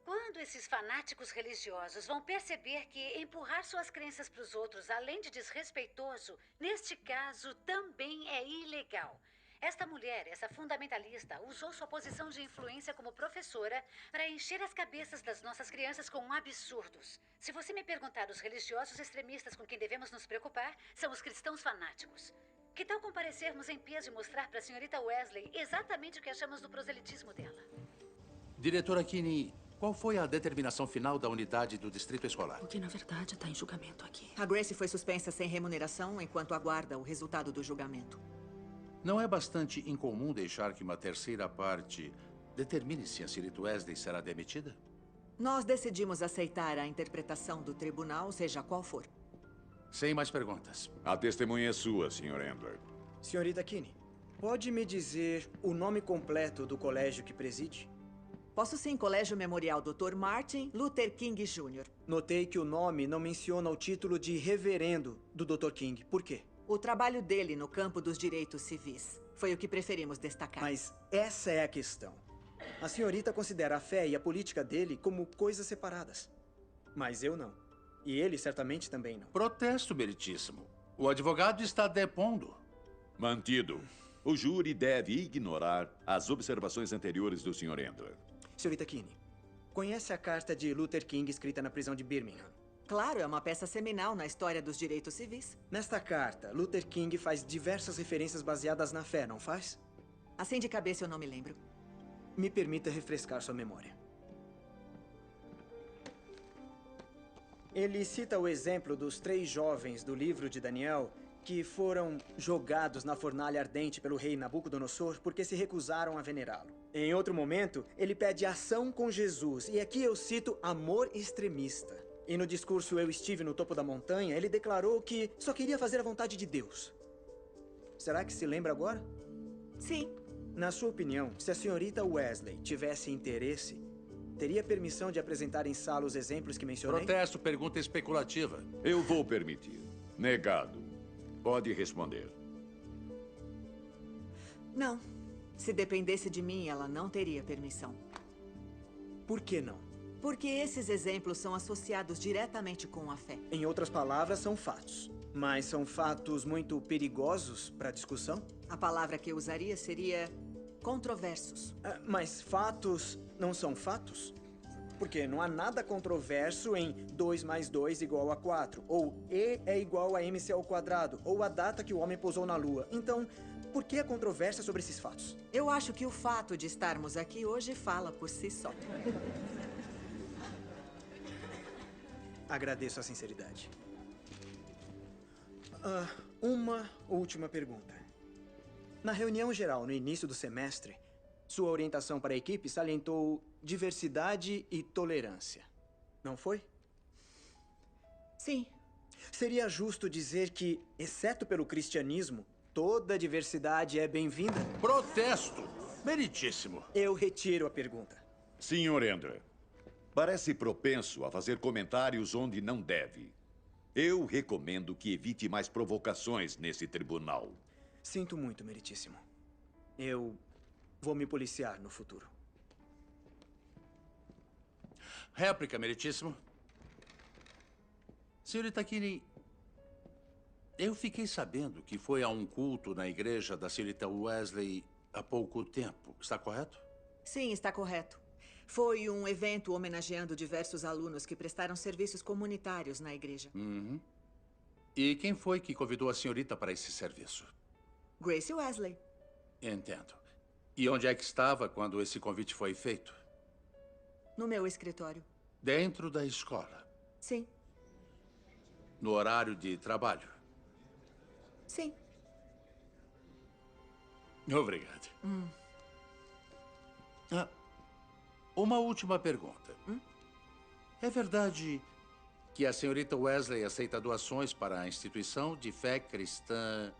Quando esses fanáticos religiosos vão perceber que empurrar suas crenças para os outros, além de desrespeitoso, neste caso também é ilegal. Esta mulher, essa fundamentalista, usou sua posição de influência como professora para encher as cabeças das nossas crianças com absurdos. Se você me perguntar, os religiosos extremistas com quem devemos nos preocupar são os cristãos fanáticos. Que tal comparecermos em peso e mostrar para a senhorita Wesley exatamente o que achamos do proselitismo dela? Diretora Kinney, qual foi a determinação final da unidade do distrito escolar? O que, na verdade, está em julgamento aqui. A Grace foi suspensa sem remuneração enquanto aguarda o resultado do julgamento. Não é bastante incomum deixar que uma terceira parte determine se a senhorita Wesley será demitida? Nós decidimos aceitar a interpretação do tribunal, seja qual for. Sem mais perguntas. A testemunha é sua, Sr. Endler. Senhorita Kinney, pode me dizer o nome completo do colégio que preside? Posso sim, Colégio Memorial Dr. Martin Luther King Jr. Notei que o nome não menciona o título de reverendo do Dr. King. Por quê? O trabalho dele no campo dos direitos civis foi o que preferimos destacar. Mas essa é a questão. A senhorita considera a fé e a política dele como coisas separadas. Mas eu não. E ele certamente também não. Protesto, meritíssimo. O advogado está depondo. Mantido. O júri deve ignorar as observações anteriores do Sr. Endler. Senhorita Kinney, conhece a carta de Luther King escrita na prisão de Birmingham? Claro, é uma peça seminal na história dos direitos civis. Nesta carta, Luther King faz diversas referências baseadas na fé, não faz? Assim de cabeça eu não me lembro. Me permita refrescar sua memória. Ele cita o exemplo dos 3 jovens do livro de Daniel que foram jogados na fornalha ardente pelo rei Nabucodonosor porque se recusaram a venerá-lo. Em outro momento, ele pede ação com Jesus, e aqui eu cito amor extremista. E no discurso Eu Estive no Topo da Montanha, ele declarou que só queria fazer a vontade de Deus. Será que se lembra agora? Sim. Na sua opinião, se a senhorita Wesley tivesse interesse, teria permissão de apresentar em sala os exemplos que mencionei? Protesto, pergunta especulativa. Eu vou permitir. Negado. Pode responder. Não. Se dependesse de mim, ela não teria permissão. Por que não? Porque esses exemplos são associados diretamente com a fé. Em outras palavras, são fatos. Mas são fatos muito perigosos para discussão? A palavra que eu usaria seria controversos. Mas fatos não são fatos? Porque não há nada controverso em 2 mais 2 igual a 4, ou E é igual a MC ao quadrado, ou a data que o homem pousou na Lua. Então, por que a controvérsia sobre esses fatos? Eu acho que o fato de estarmos aqui hoje fala por si só. Agradeço a sinceridade. Uma última pergunta. Na reunião geral, no início do semestre, sua orientação para a equipe salientou diversidade e tolerância. Não foi? Sim. Seria justo dizer que, exceto pelo cristianismo, toda diversidade é bem-vinda? Protesto! Meritíssimo. Eu retiro a pergunta. Sr. Endler, parece propenso a fazer comentários onde não deve. Eu recomendo que evite mais provocações nesse tribunal. Sinto muito, meritíssimo. Eu vou me policiar no futuro. Réplica, meritíssimo. Senhorita Kinney, eu fiquei sabendo que foi a um culto na igreja da senhorita Wesley há pouco tempo. Está correto? Sim, está correto. Foi um evento homenageando diversos alunos que prestaram serviços comunitários na igreja. Uhum. E quem foi que convidou a senhorita para esse serviço? Grace Wesley. Entendo. E onde é que estava quando esse convite foi feito? No meu escritório. Dentro da escola? Sim. No horário de trabalho? Sim. Obrigado. Uma última pergunta. É verdade que a senhorita Wesley aceita doações para a instituição de fé cristã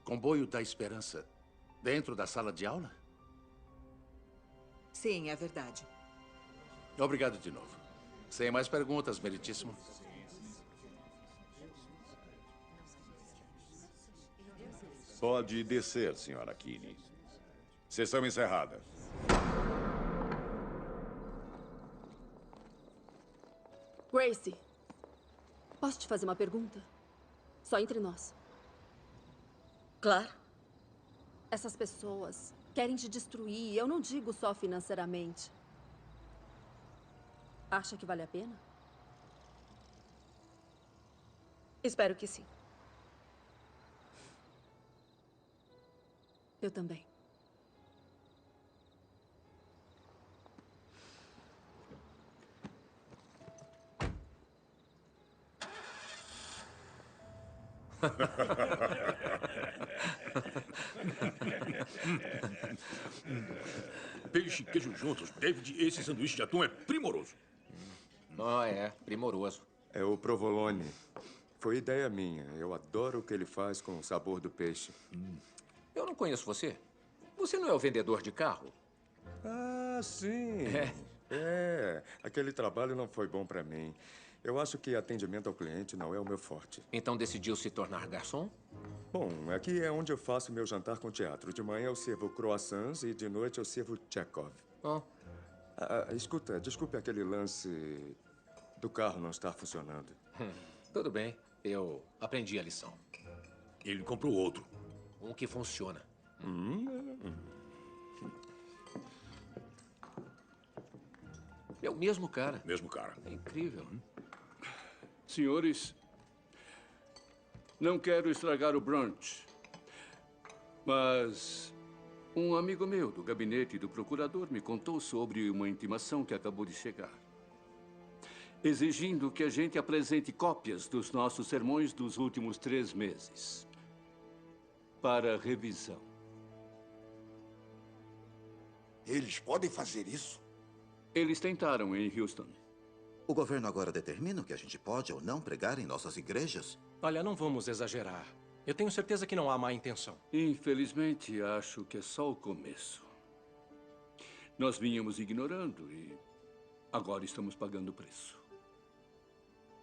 Comboio da Esperança dentro da sala de aula? Sim, é verdade. Obrigado de novo. Sem mais perguntas, meritíssimo. Pode descer, Sra. Kinney. Sessão encerrada. Gracie, posso te fazer uma pergunta? Só entre nós. Claro. Essas pessoas querem te destruir. Eu não digo só financeiramente. Acha que vale a pena? Espero que sim. Eu também. Peixe e queijo juntos. David, esse sanduíche de atum é primoroso. Primoroso. É o provolone. Foi ideia minha. Eu adoro o que ele faz com o sabor do peixe. Eu não conheço você. Você não é o vendedor de carro? Ah, sim. Aquele trabalho não foi bom para mim. Eu acho que atendimento ao cliente não é o meu forte. Então decidiu se tornar garçom? Bom, aqui é onde eu faço meu jantar com teatro. De manhã eu sirvo croissants e de noite eu sirvo Chekhov. Escuta, desculpe aquele lance do carro não estar funcionando. Tudo bem. Eu aprendi a lição. Ele comprou outro. Um que funciona. É o mesmo cara. Mesmo cara. É incrível. Senhores, não quero estragar o brunch, mas um amigo meu do gabinete do procurador me contou sobre uma intimação que acabou de chegar, exigindo que a gente apresente cópias dos nossos sermões dos últimos 3 meses para revisão. Eles podem fazer isso? Eles tentaram em Houston. O governo agora determina o que a gente pode ou não pregar em nossas igrejas? Olha, não vamos exagerar. Eu tenho certeza que não há má intenção. Infelizmente, acho que é só o começo. Nós vínhamos ignorando e agora estamos pagando o preço.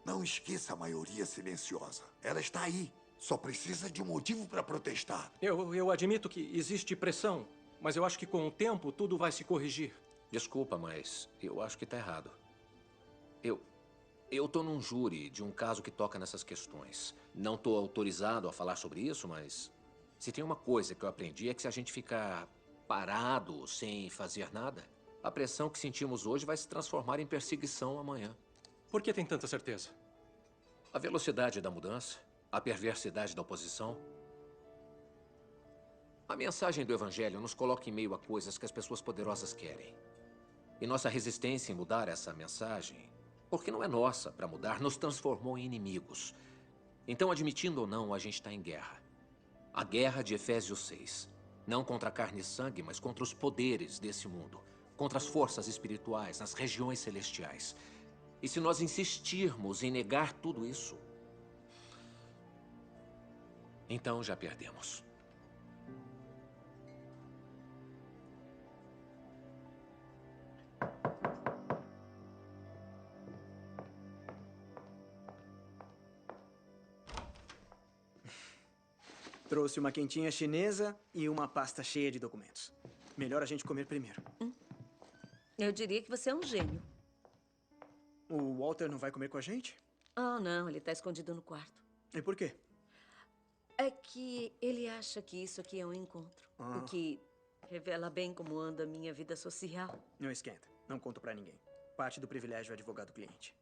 Não esqueça a maioria silenciosa. Ela está aí. Só precisa de um motivo para protestar. Eu admito que existe pressão, mas eu acho que com o tempo tudo vai se corrigir. Desculpa, mas eu acho que está errado. Eu tô num júri de um caso que toca nessas questões. Não tô autorizado a falar sobre isso, mas se tem uma coisa que eu aprendi é que se a gente ficar parado, sem fazer nada, a pressão que sentimos hoje vai se transformar em perseguição amanhã. Por que tem tanta certeza? A velocidade da mudança, a perversidade da oposição. A mensagem do Evangelho nos coloca em meio a coisas que as pessoas poderosas querem. E nossa resistência em mudar essa mensagem, porque não é nossa para mudar, nos transformou em inimigos. Então, admitindo ou não, a gente está em guerra. A guerra de Efésios 6. Não contra carne e sangue, mas contra os poderes desse mundo. Contra as forças espirituais nas regiões celestiais. E se nós insistirmos em negar tudo isso, então já perdemos. Trouxe uma quentinha chinesa e uma pasta cheia de documentos. Melhor a gente comer primeiro. Eu diria que você é um gênio. O Walter não vai comer com a gente? Oh, não. Ele está escondido no quarto. E por quê? É que ele acha que isso aqui é um encontro. O que revela bem como anda a minha vida social. Não esquenta. Não conto pra ninguém. Parte do privilégio é advogado-cliente.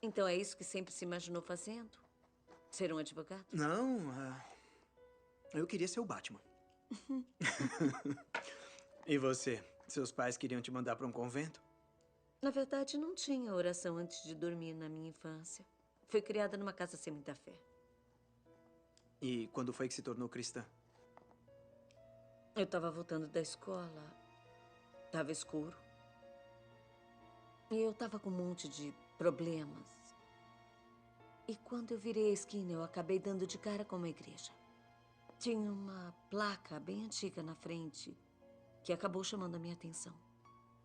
Então é isso que sempre se imaginou fazendo? Ser um advogado? Não, eu queria ser o Batman. E você? Seus pais queriam te mandar para um convento? Na verdade, não tinha oração antes de dormir na minha infância. Fui criada numa casa sem muita fé. E quando foi que se tornou cristã? Eu estava voltando da escola. Estava escuro. E eu estava com um monte de problemas. E quando eu virei a esquina, eu acabei dando de cara com uma igreja. Tinha uma placa bem antiga na frente que acabou chamando a minha atenção.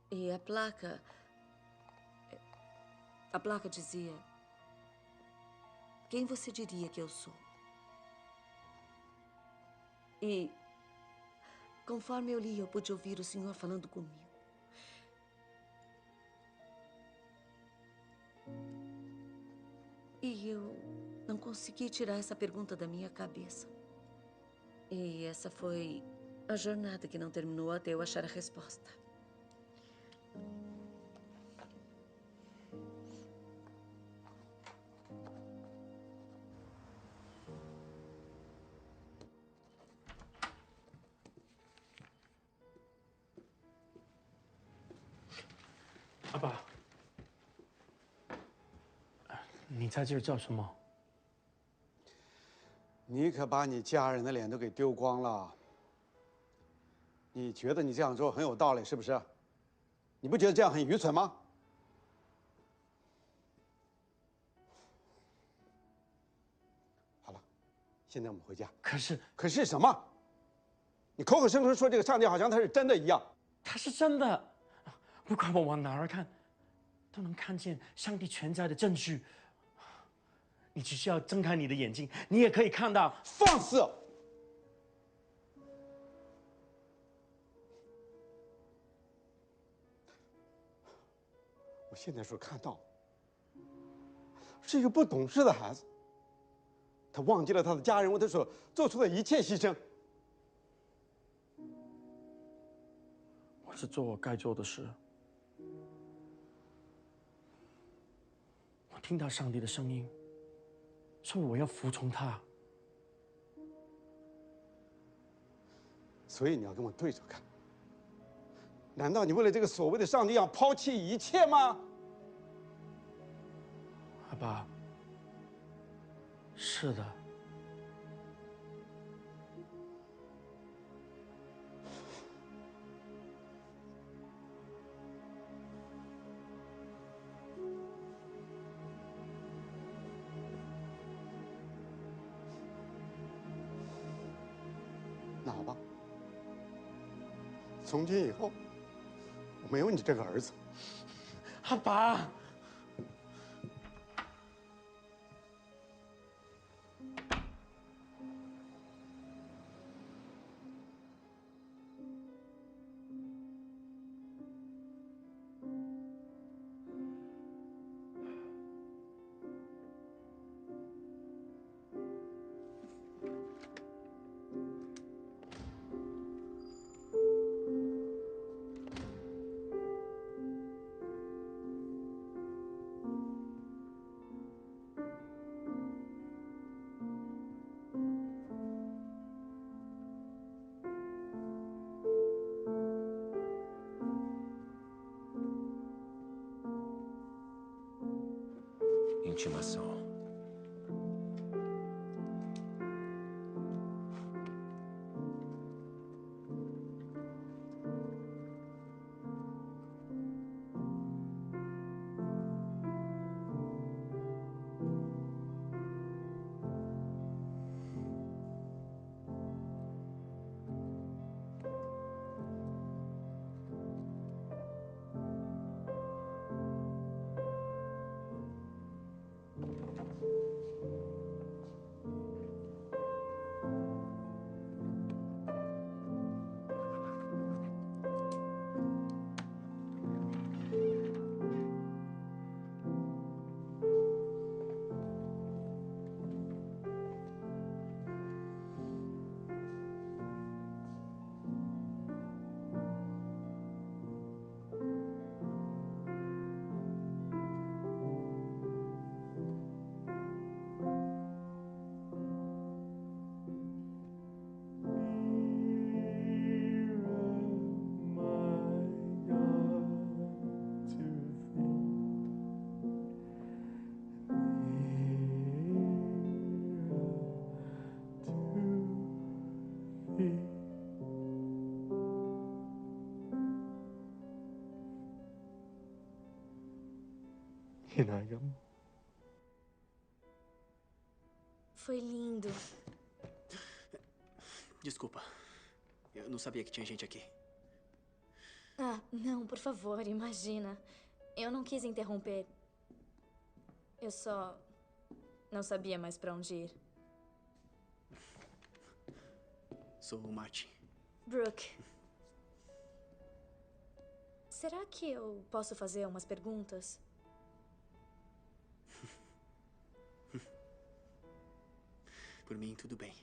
E a placa dizia: quem você diria que eu sou? E conforme eu li, eu pude ouvir o Senhor falando comigo. E eu não consegui tirar essa pergunta da minha cabeça. E essa foi a jornada que não terminou até eu achar a resposta. 爸，你在这儿做什么？你可把你家人的脸都给丢光了。你觉得你这样做很有道理，是不是？你不觉得这样很愚蠢吗？好了，现在我们回家。可是什么？你口口声声说这个上帝好像他是真的一样。他是真的，不管我往哪儿看，都能看见上帝存在的证据。你只需要睁开你的眼睛，你也可以看到。放肆！我现在说看到，是一个不懂事的孩子，他忘记了他的家人为他所做出的一切牺牲。我是做我该做的事。我听到上帝的声音，说我要服从他。所以你要跟我对着干。难道你为了这个所谓的上帝要抛弃一切吗？阿爸，是的。那好吧，从今以后，我没有你这个儿子。阿爸。Intimação. Foi lindo. Desculpa. Eu não sabia que tinha gente aqui. Ah, não, por favor, imagina. Eu não quis interromper. Eu só não sabia mais pra onde ir. Sou o Martin. Brooke. Será que eu posso fazer umas perguntas? Por mim, tudo bem.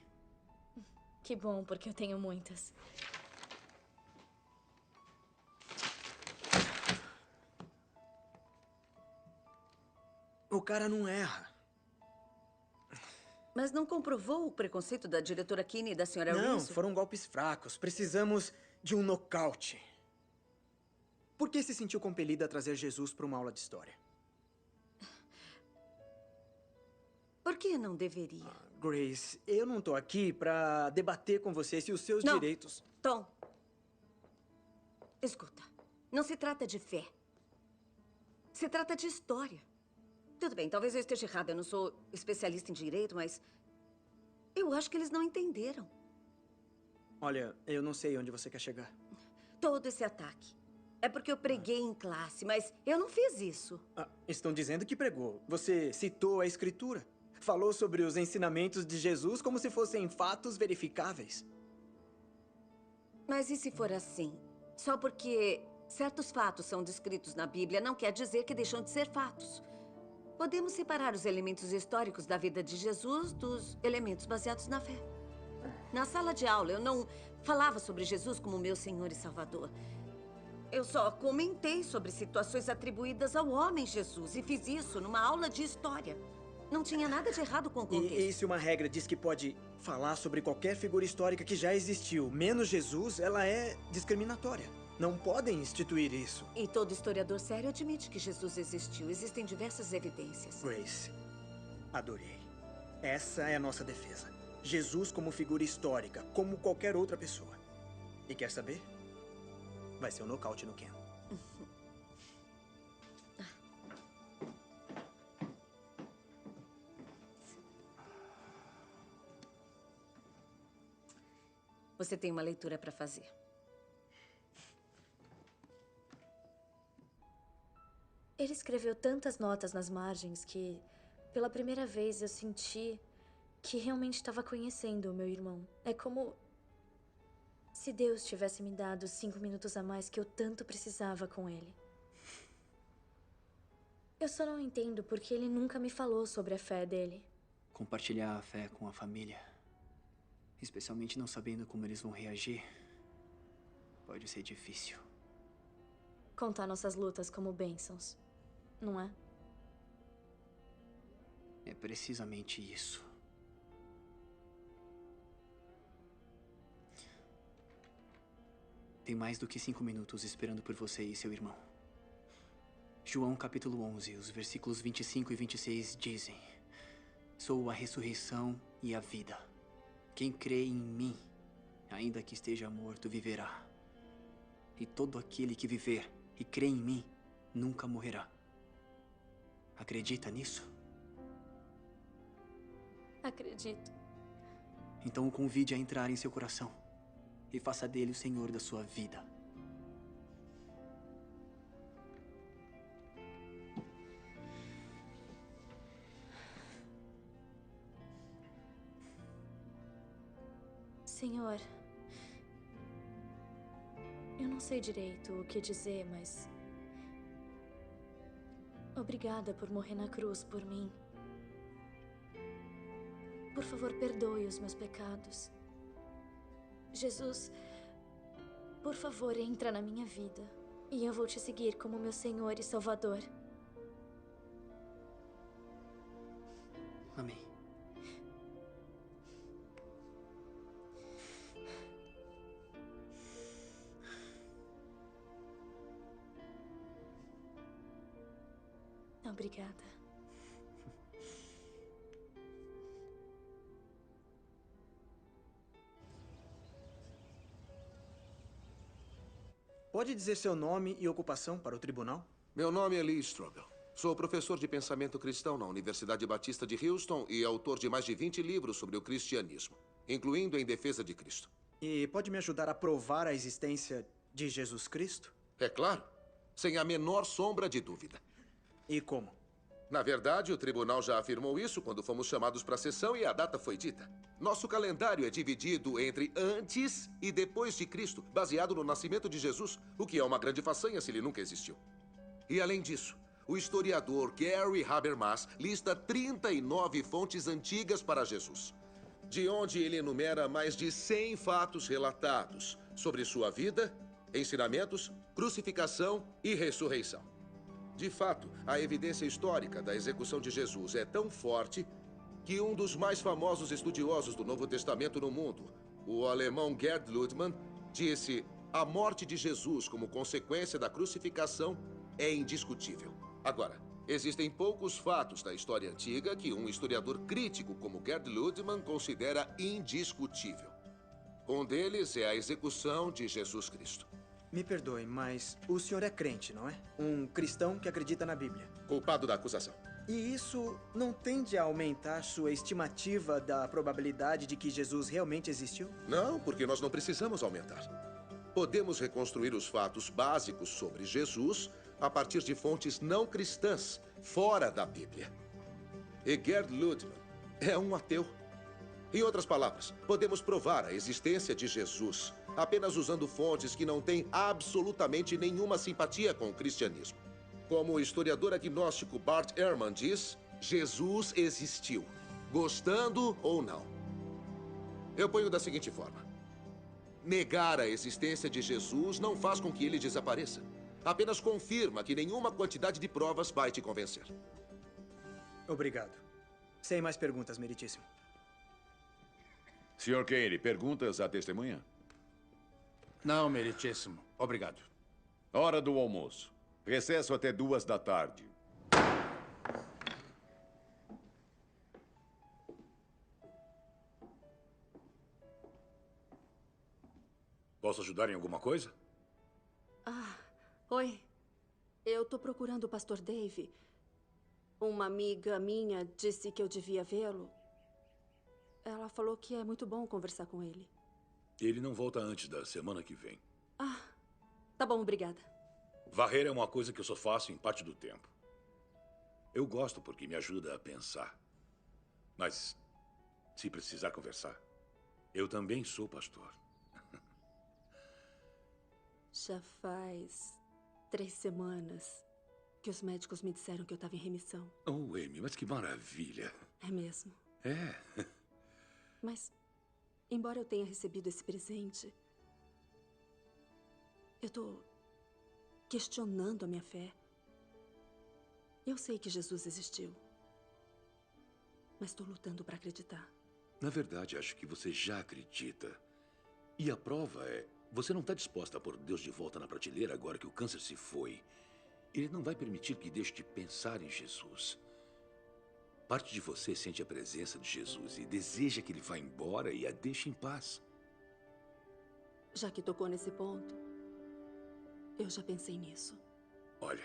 Que bom, porque eu tenho muitas. O cara não erra. Mas não comprovou o preconceito da diretora Kinney e da senhora Não, Rizzo? foram golpes fracos. Precisamos de um nocaute. Por que se sentiu compelida a trazer Jesus para uma aula de história? Por que não deveria? Grace, eu não tô aqui para debater com você se os seus direitos... Tom, escuta. Não se trata de fé. Se trata de história. Tudo bem, talvez eu esteja errada. Eu não sou especialista em direito, mas... eu acho que eles não entenderam. Olha, eu não sei onde você quer chegar. Todo esse ataque. É porque eu preguei em classe, mas eu não fiz isso. Estão dizendo que pregou. Você citou a Escritura. Falou sobre os ensinamentos de Jesus como se fossem fatos verificáveis. Mas e se for assim? Só porque certos fatos são descritos na Bíblia não quer dizer que deixam de ser fatos. Podemos separar os elementos históricos da vida de Jesus dos elementos baseados na fé. Na sala de aula, eu não falava sobre Jesus como meu Senhor e Salvador. Eu só comentei sobre situações atribuídas ao homem Jesus e fiz isso numa aula de história. Não tinha nada de errado com o contexto. E se uma regra diz que pode falar sobre qualquer figura histórica que já existiu, menos Jesus, ela é discriminatória. Não podem instituir isso. E todo historiador sério admite que Jesus existiu. Existem diversas evidências. Grace, adorei. Essa é a nossa defesa. Jesus como figura histórica, como qualquer outra pessoa. E quer saber? Vai ser um nocaute no Ken. Você tem uma leitura para fazer. Ele escreveu tantas notas nas margens que, pela primeira vez, eu senti que realmente estava conhecendo o meu irmão. É como se Deus tivesse me dado 5 minutos a mais que eu tanto precisava com ele. Eu só não entendo porque ele nunca me falou sobre a fé dele. Compartilhar a fé com a família, especialmente não sabendo como eles vão reagir, pode ser difícil. Contar nossas lutas como bênçãos, não é? É precisamente isso. Tem mais do que 5 minutos esperando por você e seu irmão. João capítulo 11, os versículos 25 e 26 dizem: Sou a ressurreição e a vida. Quem crê em mim, ainda que esteja morto, viverá. E todo aquele que viver e crê em mim, nunca morrerá. Acredita nisso? Acredito. Então o convide a entrar em seu coração e faça dele o Senhor da sua vida. Senhor, eu não sei direito o que dizer, mas... obrigada por morrer na cruz por mim. Por favor, perdoe os meus pecados. Jesus, por favor, entra na minha vida e eu vou te seguir como meu Senhor e Salvador. Amém. Obrigada. Pode dizer seu nome e ocupação para o tribunal? Meu nome é Lee Strobel. Sou professor de pensamento cristão na Universidade Batista de Houston e autor de mais de 20 livros sobre o cristianismo, incluindo Em Defesa de Cristo. E pode me ajudar a provar a existência de Jesus Cristo? É claro, sem a menor sombra de dúvida. E como? Na verdade, o tribunal já afirmou isso quando fomos chamados para a sessão e a data foi dita. Nosso calendário é dividido entre antes e depois de Cristo, baseado no nascimento de Jesus, o que é uma grande façanha se ele nunca existiu. E além disso, o historiador Gary Habermas lista 39 fontes antigas para Jesus, de onde ele enumera mais de 100 fatos relatados sobre sua vida, ensinamentos, crucificação e ressurreição. De fato, a evidência histórica da execução de Jesus é tão forte que um dos mais famosos estudiosos do Novo Testamento no mundo, o alemão Gerd Lüdemann, disse: A morte de Jesus como consequência da crucificação é indiscutível. Agora, existem poucos fatos da história antiga que um historiador crítico como Gerd Ludemann considera indiscutível. Um deles é a execução de Jesus Cristo. Me perdoe, mas o senhor é crente, não é? Um cristão que acredita na Bíblia. Culpado da acusação. E isso não tende a aumentar sua estimativa da probabilidade de que Jesus realmente existiu? Não, porque nós não precisamos aumentar. Podemos reconstruir os fatos básicos sobre Jesus a partir de fontes não cristãs, fora da Bíblia. E Gerd Ludemann é um ateu. Em outras palavras, podemos provar a existência de Jesus apenas usando fontes que não têm absolutamente nenhuma simpatia com o cristianismo. Como o historiador agnóstico Bart Ehrman diz, Jesus existiu, gostando ou não. Eu ponho da seguinte forma. Negar a existência de Jesus não faz com que ele desapareça. Apenas confirma que nenhuma quantidade de provas vai te convencer. Obrigado. Sem mais perguntas, meritíssimo. Sr. Kane, perguntas à testemunha? Não, meritíssimo. Obrigado. Hora do almoço. Recesso até 2 da tarde. Posso ajudar em alguma coisa? Oi. Eu tô procurando o Pastor Dave. Uma amiga minha disse que eu devia vê-lo. Ela falou que é muito bom conversar com ele. Ele não volta antes da semana que vem. Tá bom, obrigada. Varrer é uma coisa que eu só faço em parte do tempo. Eu gosto porque me ajuda a pensar. Mas, se precisar conversar, eu também sou pastor. Já faz 3 semanas que os médicos me disseram que eu estava em remissão. Oh, Amy, mas que maravilha. É mesmo. É. Mas, embora eu tenha recebido esse presente, eu tô questionando a minha fé. Eu sei que Jesus existiu, mas estou lutando para acreditar. Na verdade, acho que você já acredita. E a prova é, você não está disposta a pôr Deus de volta na prateleira agora que o câncer se foi. Ele não vai permitir que deixe de pensar em Jesus. Parte de você sente a presença de Jesus e deseja que ele vá embora e a deixe em paz. Já que tocou nesse ponto, eu já pensei nisso. Olha,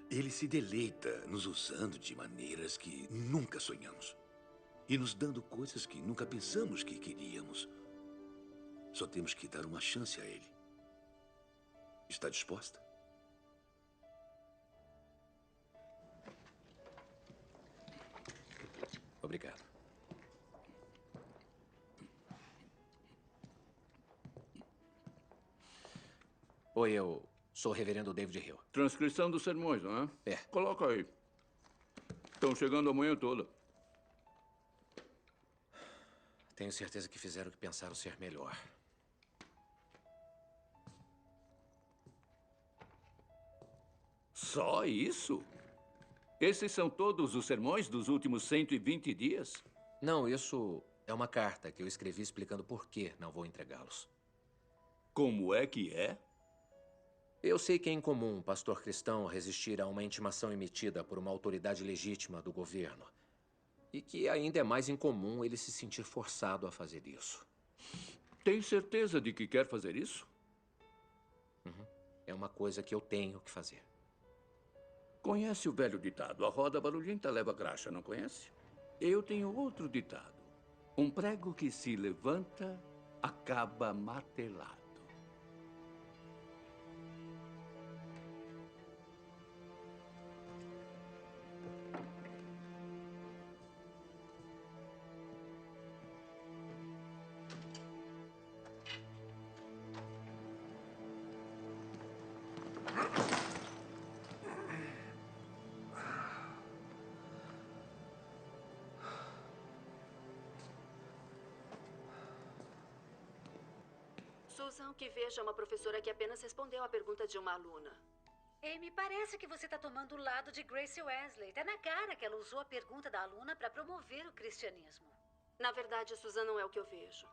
ele se deleita nos usando de maneiras que nunca sonhamos. E nos dando coisas que nunca pensamos que queríamos. Só temos que dar uma chance a ele. Está disposta? Obrigado. Oi, eu sou o reverendo David Hill. Transcrição dos sermões, não é? É. Coloca aí. Estão chegando a manhã toda. Tenho certeza que fizeram o que pensaram ser melhor. Só isso? Esses são todos os sermões dos últimos 120 dias? Não, isso é uma carta que eu escrevi explicando por que não vou entregá-los. Como é que é? Eu sei que é incomum um pastor cristão resistir a uma intimação emitida por uma autoridade legítima do governo. E que ainda é mais incomum ele se sentir forçado a fazer isso. Tem certeza de que quer fazer isso? É uma coisa que eu tenho que fazer. Conhece o velho ditado, a roda barulhenta leva graxa, não conhece? Eu tenho outro ditado. Um prego que se levanta, acaba martelado. Susan, que veja uma professora que apenas respondeu à pergunta de uma aluna. Amy, parece que você está tomando o lado de Grace Wesley. Tá na cara que ela usou a pergunta da aluna para promover o cristianismo. Na verdade, Susan, não é o que eu vejo.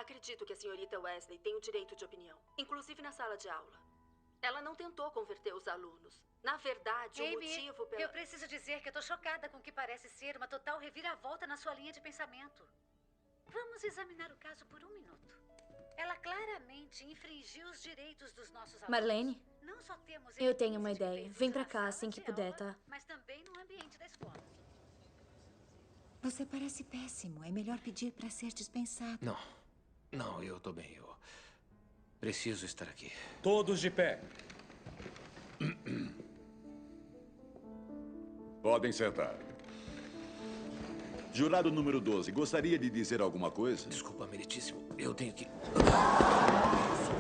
Acredito que a senhorita Wesley tem o direito de opinião, inclusive na sala de aula. Ela não tentou converter os alunos. Na verdade, o motivo pela... Eu preciso dizer que eu tô chocada com o que parece ser uma total reviravolta na sua linha de pensamento. Vamos examinar o caso por um minuto. Ela claramente infringiu os direitos dos nossos alunos. Marlene, Não só temos eu tenho uma evidência de ideia. que Vem pra na cá sala assim que de puder, aula, tá? Mas também no ambiente da escola. Você parece péssimo. É melhor pedir para ser dispensado. Não, eu tô bem. Eu preciso estar aqui. Todos de pé. Podem sentar. Jurado número 12, gostaria de dizer alguma coisa? Desculpa, meritíssimo. Eu tenho que...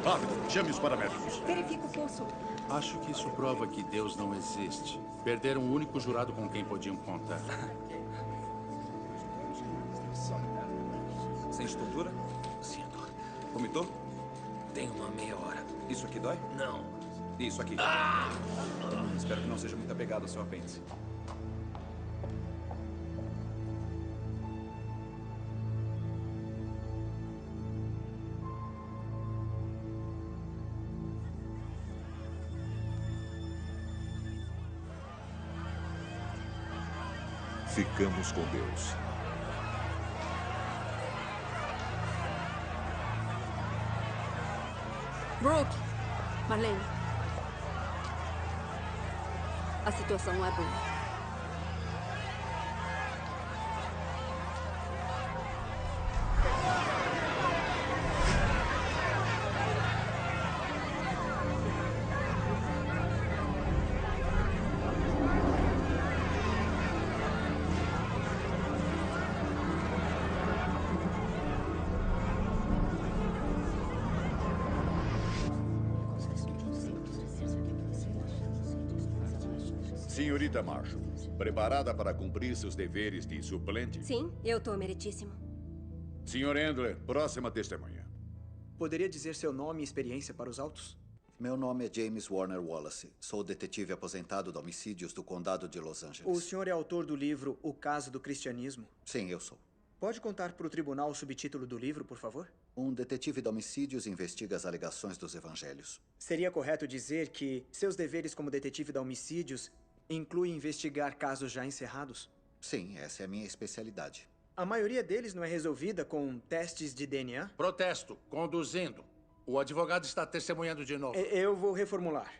Rápido, chame os paramédicos. Verifica o pulso. Acho que isso prova que Deus não existe. Perderam o único jurado com quem podiam contar. Sente tontura? Sinto. Vomitou? Tem uma meia hora. Isso aqui dói? Não. Isso aqui. Espero que não seja muito apegado ao seu apêndice. Ficamos com Deus. Brooke! Marlene. A situação não é boa. Senhorita Marshall, preparada para cumprir seus deveres de suplente? Sim, eu tô, meritíssimo. Senhor Endler, próxima testemunha. Poderia dizer seu nome e experiência para os autos? Meu nome é James Warner Wallace. Sou detetive aposentado de homicídios do Condado de Los Angeles. O senhor é autor do livro O Caso do Cristianismo? Sim, eu sou. Pode contar para o tribunal o subtítulo do livro, por favor? Um detetive de homicídios investiga as alegações dos evangelhos. Seria correto dizer que seus deveres como detetive de homicídios incluem investigar casos já encerrados? Sim, essa é a minha especialidade. A maioria deles não é resolvida com testes de DNA? Protesto. Conduzindo. O advogado está testemunhando de novo. Eu vou reformular.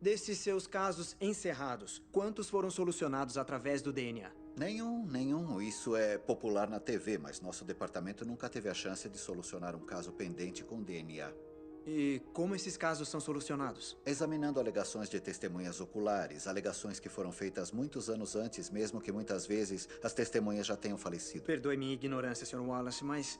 Desses seus casos encerrados, quantos foram solucionados através do DNA? Nenhum. Isso é popular na TV, mas nosso departamento nunca teve a chance de solucionar um caso pendente com DNA. E como esses casos são solucionados? Examinando alegações de testemunhas oculares, alegações que foram feitas muitos anos antes, mesmo que muitas vezes as testemunhas já tenham falecido. Perdoe minha ignorância, Sr. Wallace, mas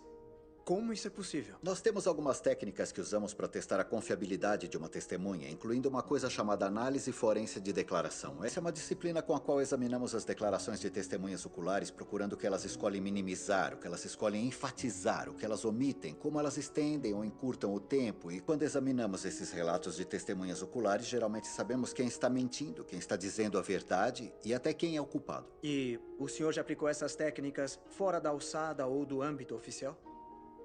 como isso é possível? Nós temos algumas técnicas que usamos para testar a confiabilidade de uma testemunha, incluindo uma coisa chamada análise forense de declaração. Essa é uma disciplina com a qual examinamos as declarações de testemunhas oculares, procurando o que elas escolhem minimizar, o que elas escolhem enfatizar, o que elas omitem, como elas estendem ou encurtam o tempo. E quando examinamos esses relatos de testemunhas oculares, geralmente sabemos quem está mentindo, quem está dizendo a verdade e até quem é o culpado. E o senhor já aplicou essas técnicas fora da alçada ou do âmbito oficial?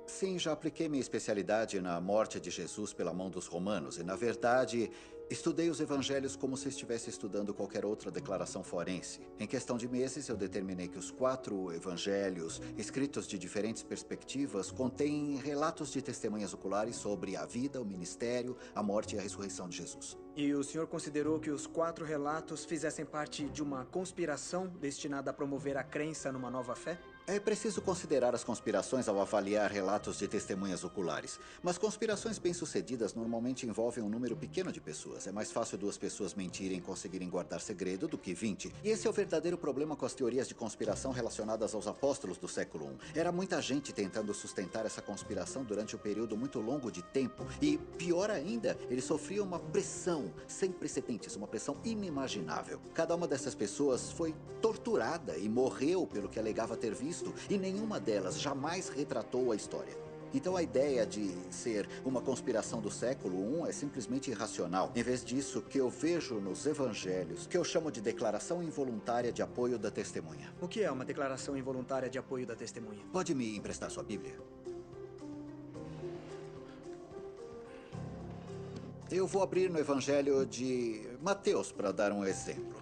Sim, já apliquei minha especialidade na morte de Jesus pela mão dos romanos e, na verdade, estudei os evangelhos como se estivesse estudando qualquer outra declaração forense. Em questão de meses, eu determinei que os 4 evangelhos, escritos de diferentes perspectivas, contêm relatos de testemunhas oculares sobre a vida, o ministério, a morte e a ressurreição de Jesus. E o senhor considerou que os 4 relatos fizessem parte de uma conspiração destinada a promover a crença numa nova fé? É preciso considerar as conspirações ao avaliar relatos de testemunhas oculares. Mas conspirações bem-sucedidas normalmente envolvem um número pequeno de pessoas. É mais fácil 2 pessoas mentirem e conseguirem guardar segredo do que 20. E esse é o verdadeiro problema com as teorias de conspiração relacionadas aos apóstolos do século I. Era muita gente tentando sustentar essa conspiração durante um período muito longo de tempo. E, pior ainda, eles sofriam uma pressão sem precedentes, uma pressão inimaginável. Cada uma dessas pessoas foi torturada e morreu pelo que alegava ter visto, e nenhuma delas jamais retratou a história. Então a ideia de ser uma conspiração do século I é simplesmente irracional. Em vez disso, o que eu vejo nos evangelhos, que eu chamo de declaração involuntária de apoio da testemunha. O que é uma declaração involuntária de apoio da testemunha? Pode me emprestar sua Bíblia? Eu vou abrir no Evangelho de Mateus para dar um exemplo.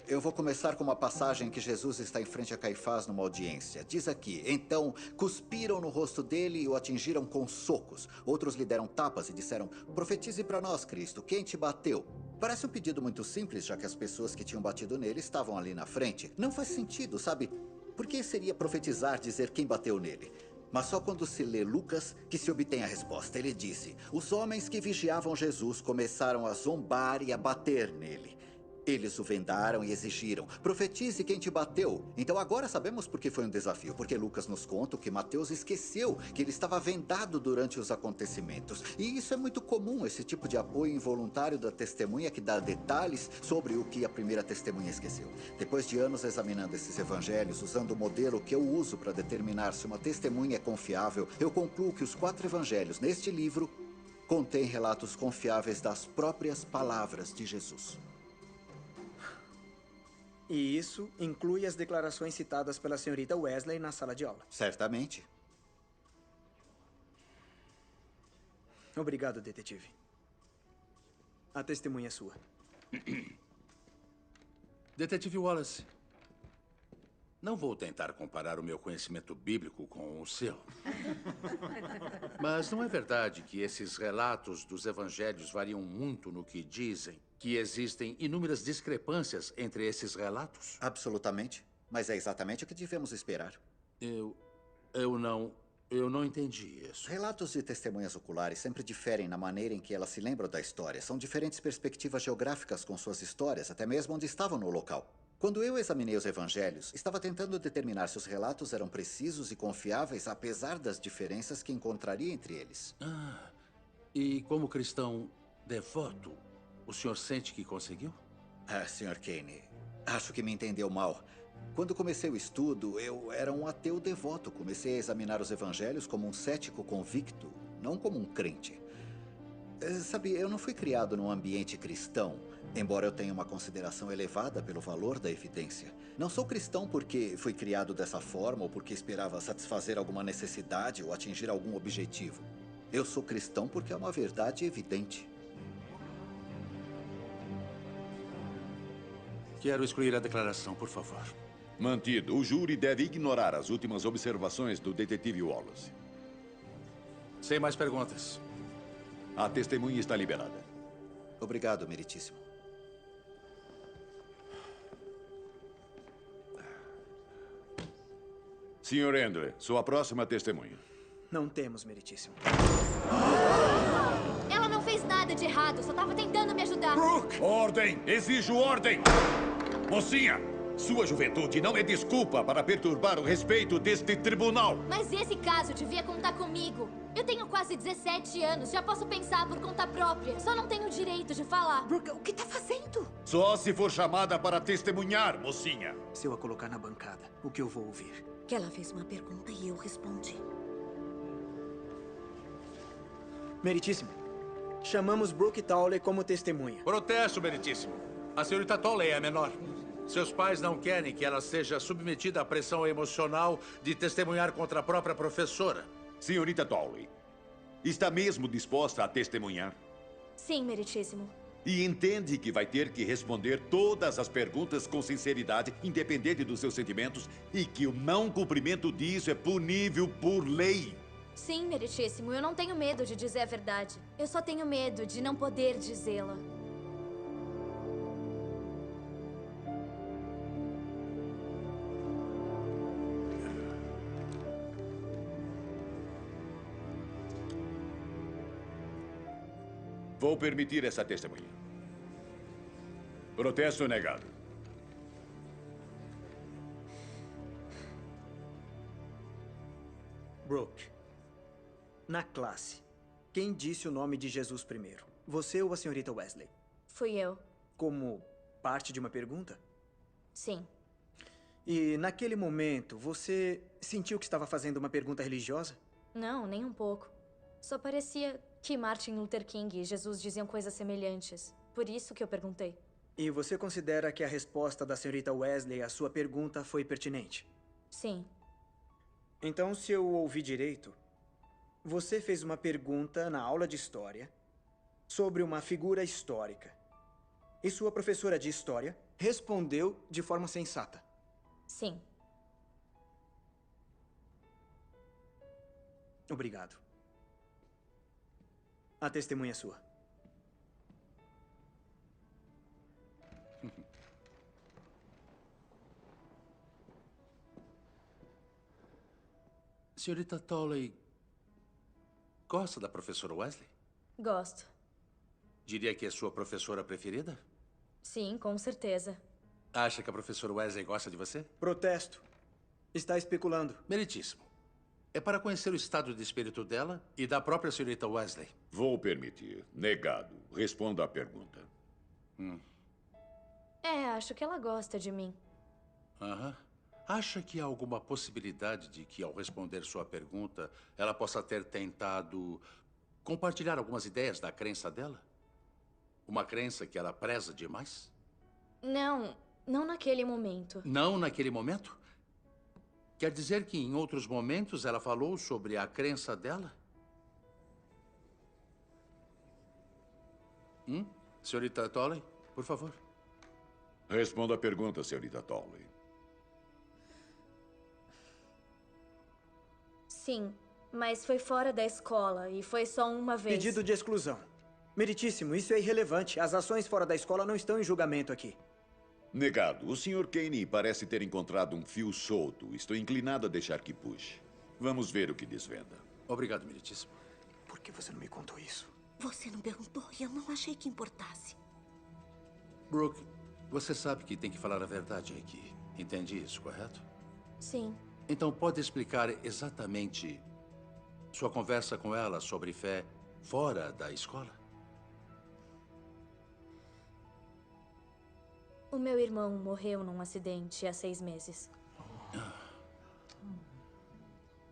Eu vou começar com uma passagem que Jesus está em frente a Caifás numa audiência. Diz aqui: então cuspiram no rosto dele e o atingiram com socos. Outros lhe deram tapas e disseram: profetize para nós, Cristo, quem te bateu? Parece um pedido muito simples, já que as pessoas que tinham batido nele estavam ali na frente. Não faz sentido, sabe? Por que seria profetizar dizer quem bateu nele? Mas só quando se lê Lucas que se obtém a resposta. Ele disse: os homens que vigiavam Jesus começaram a zombar e a bater nele. Eles o vendaram e exigiram: profetize quem te bateu. Então agora sabemos por que foi um desafio. Porque Lucas nos conta que Mateus esqueceu que ele estava vendado durante os acontecimentos. E isso é muito comum, esse tipo de apoio involuntário da testemunha que dá detalhes sobre o que a primeira testemunha esqueceu. Depois de anos examinando esses evangelhos, usando o modelo que eu uso para determinar se uma testemunha é confiável, eu concluo que os 4 evangelhos neste livro contêm relatos confiáveis das próprias palavras de Jesus. E isso inclui as declarações citadas pela senhorita Wesley na sala de aula. Certamente. Obrigado, detetive. A testemunha é sua. Detetive Wallace, não vou tentar comparar o meu conhecimento bíblico com o seu. Mas não é verdade que esses relatos dos evangelhos variam muito no que dizem? Que existem inúmeras discrepâncias entre esses relatos? Absolutamente. Mas é exatamente o que devemos esperar. Eu não entendi isso. Relatos de testemunhas oculares sempre diferem na maneira em que elas se lembram da história. São diferentes perspectivas geográficas com suas histórias, até mesmo onde estavam no local. Quando eu examinei os evangelhos, estava tentando determinar se os relatos eram precisos e confiáveis, apesar das diferenças que encontraria entre eles. E como cristão devoto, o senhor sente que conseguiu? Sr. Kane, acho que me entendeu mal. Quando comecei o estudo, eu era um ateu devoto. Comecei a examinar os evangelhos como um cético convicto, não como um crente. Sabe, eu não fui criado num ambiente cristão, embora eu tenha uma consideração elevada pelo valor da evidência. Não sou cristão porque fui criado dessa forma ou porque esperava satisfazer alguma necessidade ou atingir algum objetivo. Eu sou cristão porque é uma verdade evidente. Quero excluir a declaração, por favor. Mantido. O júri deve ignorar as últimas observações do detetive Wallace. Sem mais perguntas. A testemunha está liberada. Obrigado, meritíssimo. Sr. Endler, sua próxima testemunha. Não temos, meritíssimo. Ela não fez nada de errado, só estava tentando me ajudar. Brooke! Ordem! Exijo ordem! Mocinha, sua juventude não é desculpa para perturbar o respeito deste tribunal. Mas esse caso devia contar comigo. Eu tenho quase 17 anos, já posso pensar por conta própria. Só não tenho o direito de falar. Brooke, o que tá fazendo? Só se for chamada para testemunhar, mocinha. Se eu a colocar na bancada, o que eu vou ouvir? Que ela fez uma pergunta e eu respondi. Meritíssimo, chamamos Brooke Towley como testemunha. Protesto, meritíssimo. A senhorita Towley é a menor. Seus pais não querem que ela seja submetida à pressão emocional de testemunhar contra a própria professora. Senhorita Towley, está mesmo disposta a testemunhar? Sim, meritíssimo. E entende que vai ter que responder todas as perguntas com sinceridade, independente dos seus sentimentos, e que o não cumprimento disso é punível por lei. Sim, meritíssimo. Eu não tenho medo de dizer a verdade. Eu só tenho medo de não poder dizê-la. Vou permitir essa testemunha. Protesto negado. Brooke, na classe, quem disse o nome de Jesus primeiro? Você ou a senhorita Wesley? Fui eu. Como parte de uma pergunta? Sim. E naquele momento, você sentiu que estava fazendo uma pergunta religiosa? Não, nem um pouco. Só parecia que Martin Luther King e Jesus diziam coisas semelhantes. Por isso que eu perguntei. E você considera que a resposta da senhorita Wesley à sua pergunta foi pertinente? Sim. Então, se eu ouvi direito, você fez uma pergunta na aula de história sobre uma figura histórica. E sua professora de história respondeu de forma sensata. Sim. Obrigado. A testemunha é sua. Senhorita Tolley, gosta da professora Wesley? Gosto. Diria que é sua professora preferida? Sim, com certeza. Acha que a professora Wesley gosta de você? Protesto. Está especulando. Meritíssimo. É para conhecer o estado de espírito dela e da própria senhorita Wesley. Vou permitir. Negado. Responda à pergunta. Acho que ela gosta de mim. Aham. Acha que há alguma possibilidade de que, ao responder sua pergunta, ela possa ter tentado compartilhar algumas ideias da crença dela? Uma crença que ela preza demais? Não naquele momento. Não naquele momento? Quer dizer que em outros momentos ela falou sobre a crença dela? Senhorita Tolley, por favor. Responda a pergunta, senhorita Tolley. Sim, mas foi fora da escola e foi só uma vez. Pedido de exclusão. Meritíssimo, isso é irrelevante. As ações fora da escola não estão em julgamento aqui. Negado. O Sr. Kane parece ter encontrado um fio solto. Estou inclinado a deixar que puxe. Vamos ver o que desvenda. Obrigado, meritíssimo. Por que você não me contou isso? Você não perguntou e eu não achei que importasse. Brooke, você sabe que tem que falar a verdade aqui. Entende isso, correto? Sim. Então pode explicar exatamente sua conversa com ela sobre fé fora da escola? O meu irmão morreu num acidente há 6 meses.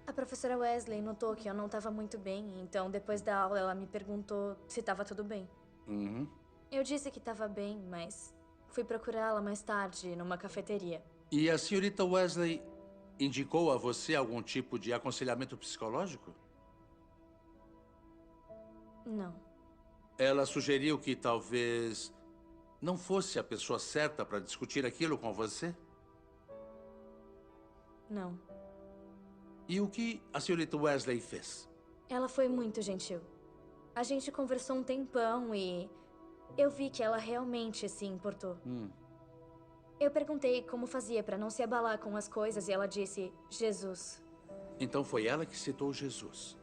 A professora Wesley notou que eu não estava muito bem, então depois da aula ela me perguntou se estava tudo bem. Eu disse que estava bem, mas fui procurá-la mais tarde numa cafeteria. E a senhorita Wesley indicou a você algum tipo de aconselhamento psicológico? Não. Ela sugeriu que talvez não fosse a pessoa certa para discutir aquilo com você? Não. E o que a senhorita Wesley fez? Ela foi muito gentil. A gente conversou um tempão e eu vi que ela realmente se importou. Eu perguntei como fazia para não se abalar com as coisas e ela disse, Jesus. Então foi ela que citou Jesus.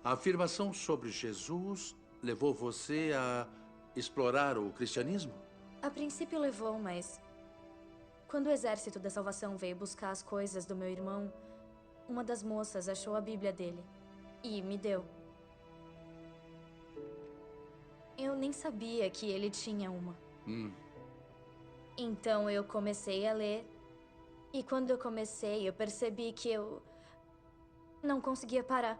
A afirmação sobre Jesus levou você a explorar o cristianismo? A princípio levou, mas quando o Exército da Salvação veio buscar as coisas do meu irmão, uma das moças achou a Bíblia dele e me deu. Eu nem sabia que ele tinha uma. Então eu comecei a ler. E quando eu comecei, eu percebi que eu não conseguia parar.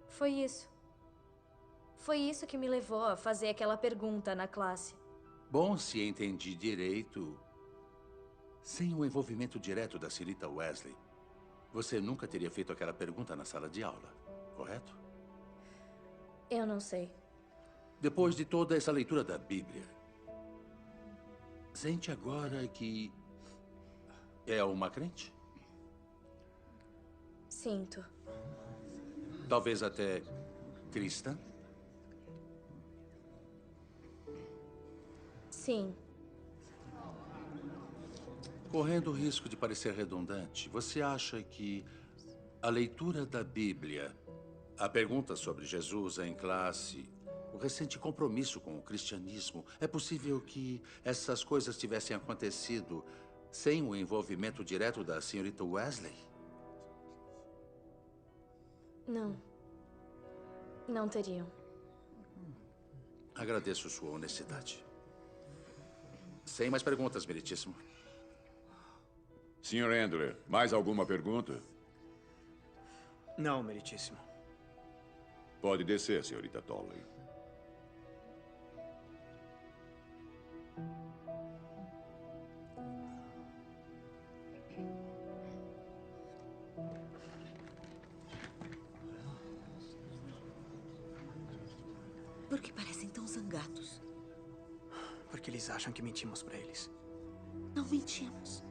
Foi isso. Foi isso que me levou a fazer aquela pergunta na classe. Bom, se entendi direito, sem o envolvimento direto da senhorita Wesley, você nunca teria feito aquela pergunta na sala de aula, correto? Eu não sei. Depois de toda essa leitura da Bíblia, sente agora que é uma crente? Sinto. Talvez até cristã? Sim. Correndo o risco de parecer redundante, você acha que a leitura da Bíblia, a pergunta sobre Jesus em classe, o recente compromisso com o cristianismo, é possível que essas coisas tivessem acontecido sem o envolvimento direto da senhorita Wesley? Não. Não teriam. Agradeço sua honestidade. Sem mais perguntas, meritíssimo. Sr. Endler, mais alguma pergunta? Não, meritíssimo. Pode descer, senhorita Tolley. que parecem tão zangados? Porque eles acham que mentimos pra eles. Não mentimos.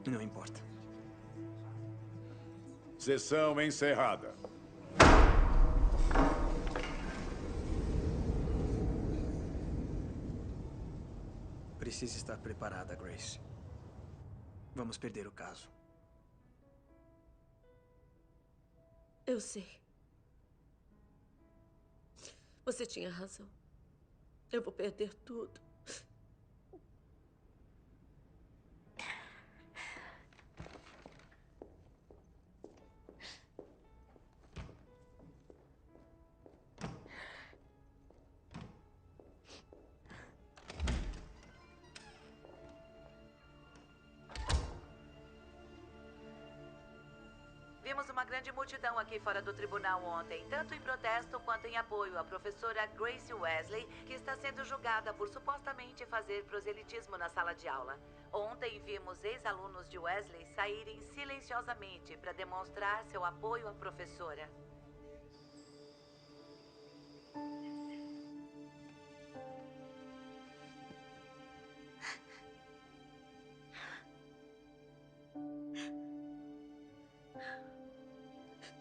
Não importa. Sessão encerrada. Precisa estar preparada, Grace. Vamos perder o caso. Eu sei. Você tinha razão. Eu vou perder tudo. Vimos uma grande multidão aqui fora do tribunal ontem, tanto em protesto quanto em apoio à professora Grace Wesley, que está sendo julgada por supostamente fazer proselitismo na sala de aula. Ontem vimos ex-alunos de Wesley saírem silenciosamente para demonstrar seu apoio à professora.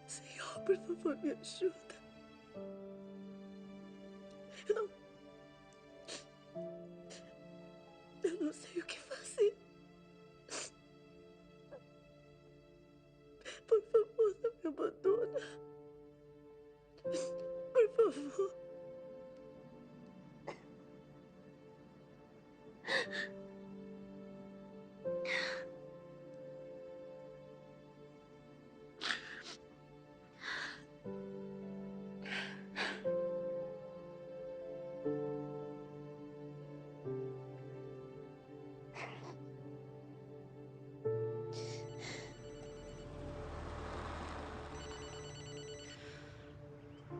Senhor, por favor, me ajuda. Eu não sei o que fazer. Por favor, não me abandona. Por favor.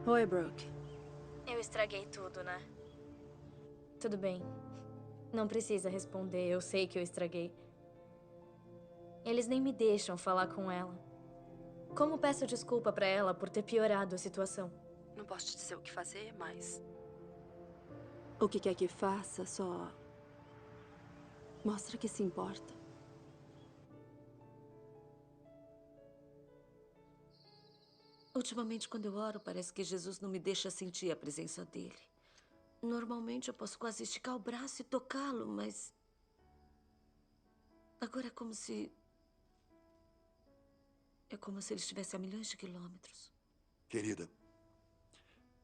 Oi, Brooke. Eu estraguei tudo, né? Tudo bem. Não precisa responder, eu sei que eu estraguei. Eles nem me deixam falar com ela. Como peço desculpa pra ela por ter piorado a situação? Não posso te dizer o que fazer, mas... O que quer que faça, só... mostra que se importa. Ultimamente, quando eu oro, parece que Jesus não me deixa sentir a presença dele. Normalmente, eu posso quase esticar o braço e tocá-lo, mas... agora é como se... é como se ele estivesse a milhões de quilômetros. Querida,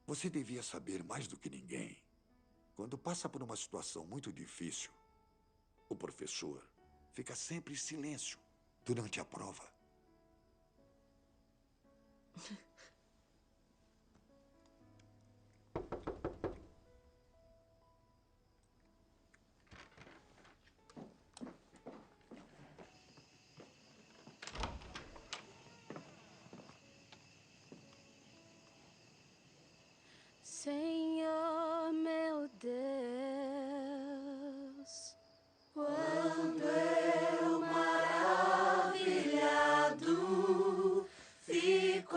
você devia saber mais do que ninguém. Quando passa por uma situação muito difícil, o professor fica sempre em silêncio durante a prova. Senhor, meu Deus, quando eu maravilhado fico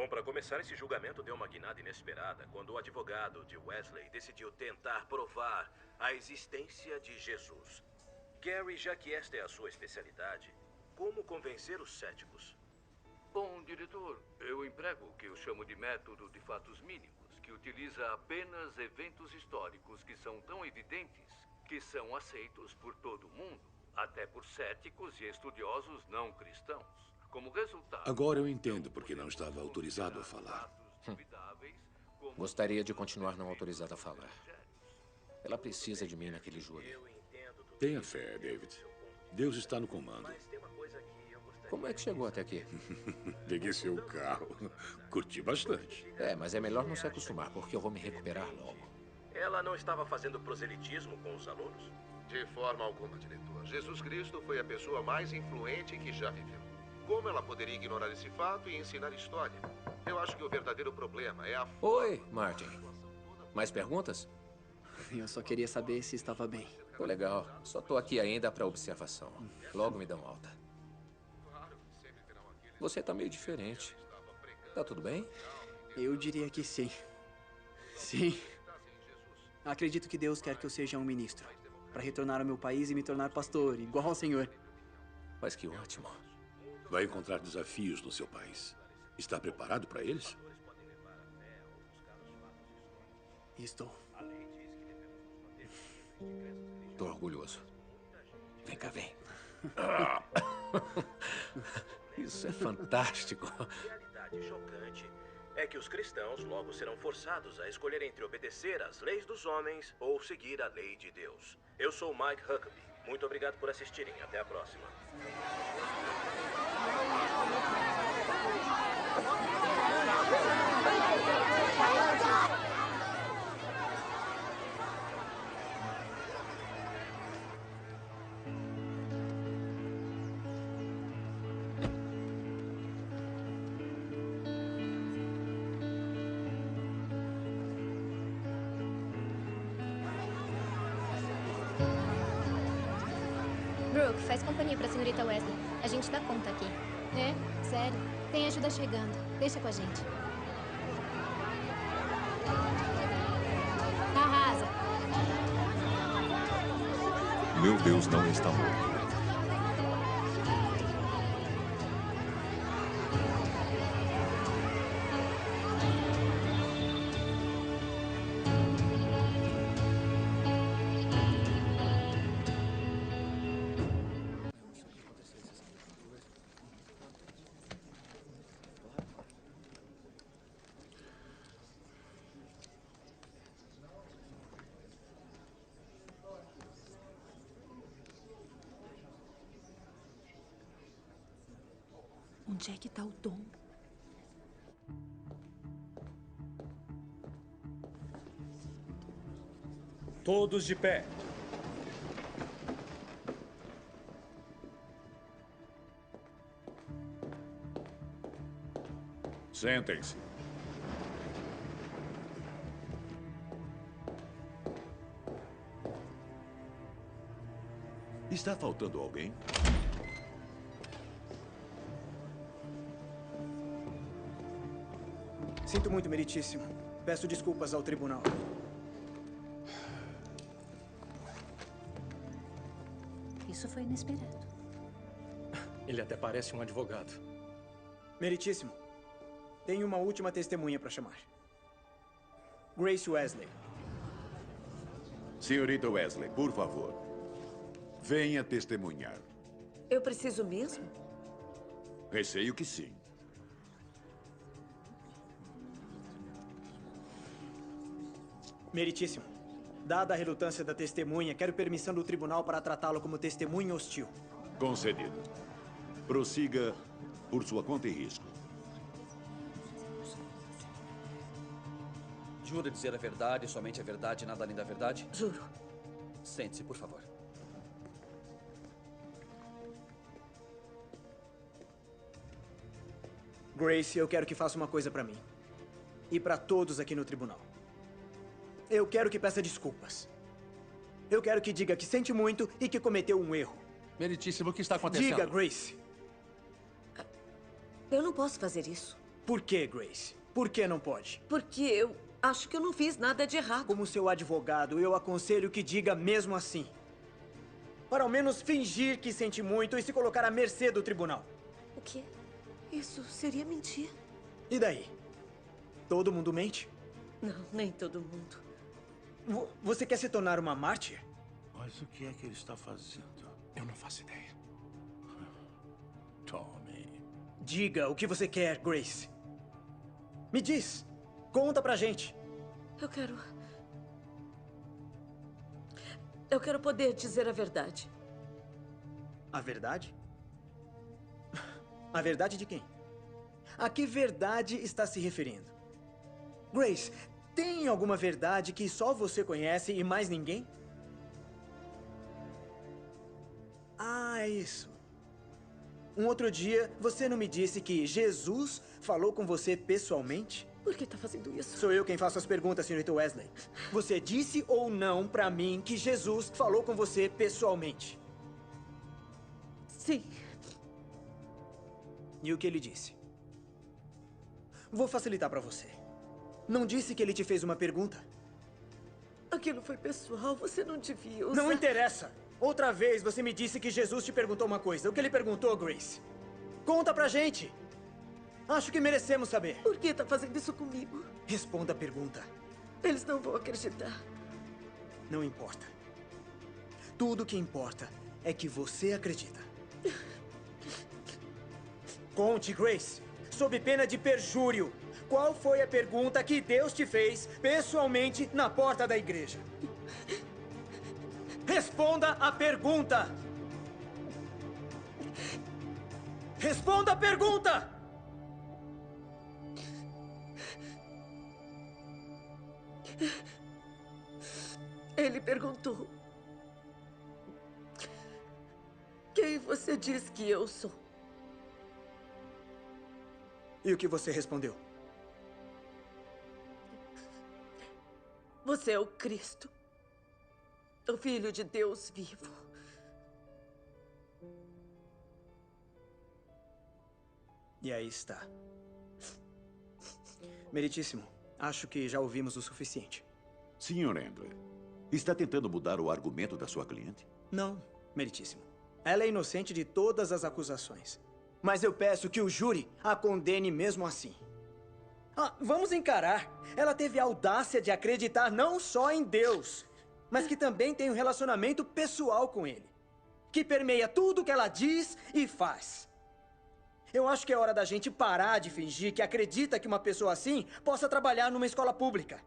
Bom, para começar, esse julgamento deu uma guinada inesperada quando o advogado de Wesley decidiu tentar provar a existência de Jesus. Gary, já que esta é a sua especialidade, como convencer os céticos? Bom, diretor, eu emprego o que eu chamo de método de fatos mínimos, que utiliza apenas eventos históricos que são tão evidentes que são aceitos por todo mundo, até por céticos e estudiosos não cristãos. Como resultado... Agora eu entendo porque não estava autorizado a falar. Gostaria de continuar não autorizado a falar. Ela precisa de mim naquele júri. Tenha fé, David. Deus está no comando. Como é que chegou até aqui? Peguei seu carro. Curti bastante. Mas é melhor não se acostumar, porque eu vou me recuperar logo. Ela não estava fazendo proselitismo com os alunos? De forma alguma, diretor. Jesus Cristo foi a pessoa mais influente que já viveu. Como ela poderia ignorar esse fato e ensinar história? Eu acho que o verdadeiro problema é a... Oi, Martin. Mais perguntas? Eu só queria saber se estava bem. Tô legal. Só tô aqui ainda para observação. Logo me dão alta. Você tá meio diferente. Tá tudo bem? Eu diria que sim. Sim. Acredito que Deus quer que eu seja um ministro, para retornar ao meu país e me tornar pastor, igual ao Senhor. Mas que ótimo. Vai encontrar desafios no seu país. Está preparado para eles? Estou. Tô orgulhoso. Vem cá, vem. Isso é fantástico. A realidade chocante é que os cristãos logo serão forçados a escolher entre obedecer às leis dos homens ou seguir a lei de Deus. Eu sou Mike Huckabee. Muito obrigado por assistirem. Até a próxima. Brooke, faz companhia pra senhorita Wesley. A gente dá conta aqui. É? Sério? Tem ajuda chegando. Deixa com a gente. Arrasa. Meu Deus não está morto. Onde é que tá o Tom? Todos de pé. Sentem-se. Está faltando alguém? Sinto muito, meritíssimo. Peço desculpas ao tribunal. Isso foi inesperado. Ele até parece um advogado. Meritíssimo, tenho uma última testemunha para chamar. Grace Wesley. Senhorita Wesley, por favor. Venha testemunhar. Eu preciso mesmo? Receio que sim. Meritíssimo, dada a relutância da testemunha, quero permissão do tribunal para tratá-lo como testemunha hostil. Concedido. Prossiga por sua conta e risco. Jura dizer a verdade, somente a verdade e nada além da verdade? Juro. Sente-se, por favor. Grace, eu quero que faça uma coisa para mim. E para todos aqui no tribunal. Eu quero que peça desculpas. Eu quero que diga que sente muito e que cometeu um erro. Meritíssimo, o que está acontecendo? Diga, Grace. Eu não posso fazer isso. Por que, Grace? Por que não pode? Porque eu acho que eu não fiz nada de errado. Como seu advogado, eu aconselho que diga mesmo assim. Para ao menos fingir que sente muito e se colocar à mercê do tribunal. O quê? Isso seria mentir. E daí? Todo mundo mente? Não, nem todo mundo. Você quer se tornar uma mártir? Mas o que é que ele está fazendo? Eu não faço ideia. Tommy. Diga o que você quer, Grace. Me diz. Conta pra gente. Eu quero poder dizer a verdade. A verdade? A verdade de quem? A que verdade está se referindo? Grace, tem alguma verdade que só você conhece e mais ninguém? Ah, é isso. Um outro dia, você não me disse que Jesus falou com você pessoalmente? Por que está fazendo isso? Sou eu quem faço as perguntas, senhorita Wesley. Você disse ou não pra mim que Jesus falou com você pessoalmente? Sim. E o que ele disse? Vou facilitar pra você. Não disse que ele te fez uma pergunta? Aquilo foi pessoal, você não devia usar... Não interessa. Outra vez você me disse que Jesus te perguntou uma coisa. O que ele perguntou, Grace? Conta pra gente. Acho que merecemos saber. Por que tá fazendo isso comigo? Responda a pergunta. Eles não vão acreditar. Não importa. Tudo o que importa é que você acredita. Conte, Grace. Sob pena de perjúrio. Qual foi a pergunta que Deus te fez pessoalmente na porta da igreja? Responda a pergunta! Responda a pergunta! Ele perguntou: quem você diz que eu sou? E o que você respondeu? Você é o Cristo, o Filho de Deus vivo. E aí está. Meritíssimo, acho que já ouvimos o suficiente. Sr. Endler, está tentando mudar o argumento da sua cliente? Não, meritíssimo. Ela é inocente de todas as acusações. Mas eu peço que o júri a condene mesmo assim. Vamos encarar. Ela teve a audácia de acreditar não só em Deus, mas que também tem um relacionamento pessoal com Ele, que permeia tudo que ela diz e faz. Eu acho que é hora da gente parar de fingir que acredita que uma pessoa assim possa trabalhar numa escola pública.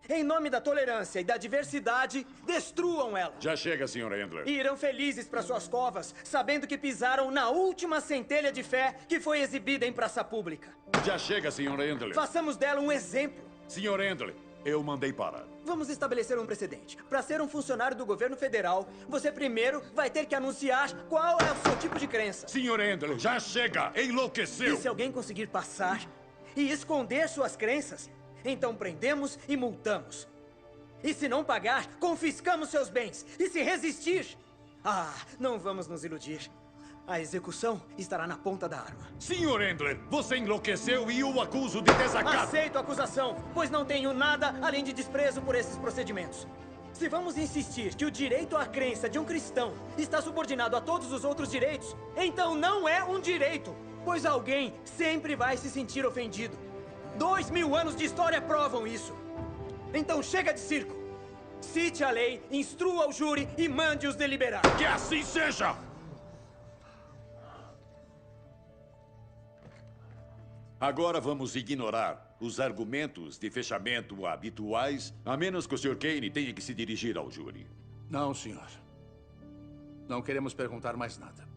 Em nome da tolerância e da diversidade, destruam ela. Já chega, Sr. Endler. E irão felizes para suas covas, sabendo que pisaram na última centelha de fé que foi exibida em praça pública. Já chega, Sr. Endler. Façamos dela um exemplo. Sr. Endler, eu mandei parar. Vamos estabelecer um precedente. Para ser um funcionário do governo federal, você primeiro vai ter que anunciar qual é o seu tipo de crença. Sr. Endler, já chega! Enlouqueceu! E se alguém conseguir passar e esconder suas crenças, então prendemos e multamos. E se não pagar, confiscamos seus bens. E se resistir... não vamos nos iludir. A execução estará na ponta da arma. Sr. Endler, você enlouqueceu e o acuso de desacato. Aceito a acusação, pois não tenho nada além de desprezo por esses procedimentos. Se vamos insistir que o direito à crença de um cristão está subordinado a todos os outros direitos, então não é um direito, pois alguém sempre vai se sentir ofendido. 2000 anos de história provam isso. Então chega de circo. Cite a lei, instrua o júri e mande-os deliberar. Que assim seja! Agora vamos ignorar os argumentos de fechamento habituais, a menos que o Sr. Kane tenha que se dirigir ao júri. Não, senhor. Não queremos perguntar mais nada.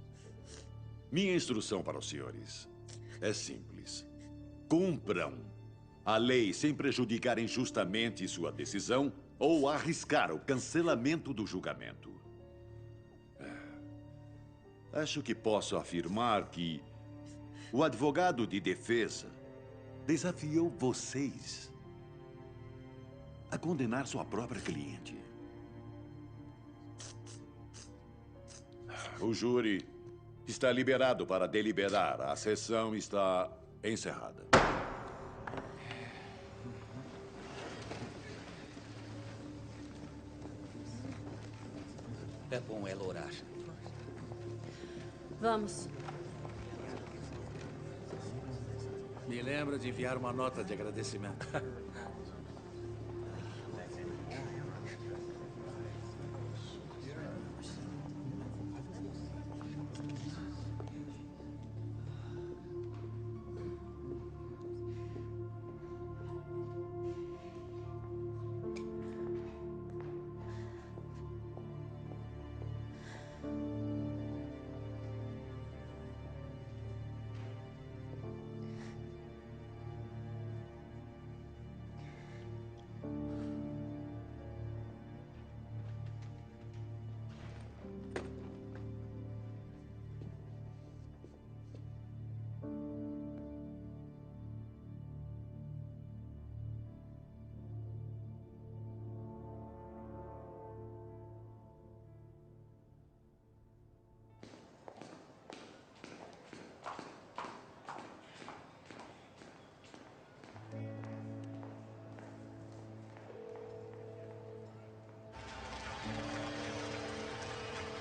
Minha instrução para os senhores é simples. Cumpram a lei sem prejudicar injustamente sua decisão ou arriscar o cancelamento do julgamento. Acho que posso afirmar que o advogado de defesa desafiou vocês a condenar sua própria cliente. O júri está liberado para deliberar. A sessão está encerrada. É bom ela orar. Vamos. Me lembra de enviar uma nota de agradecimento.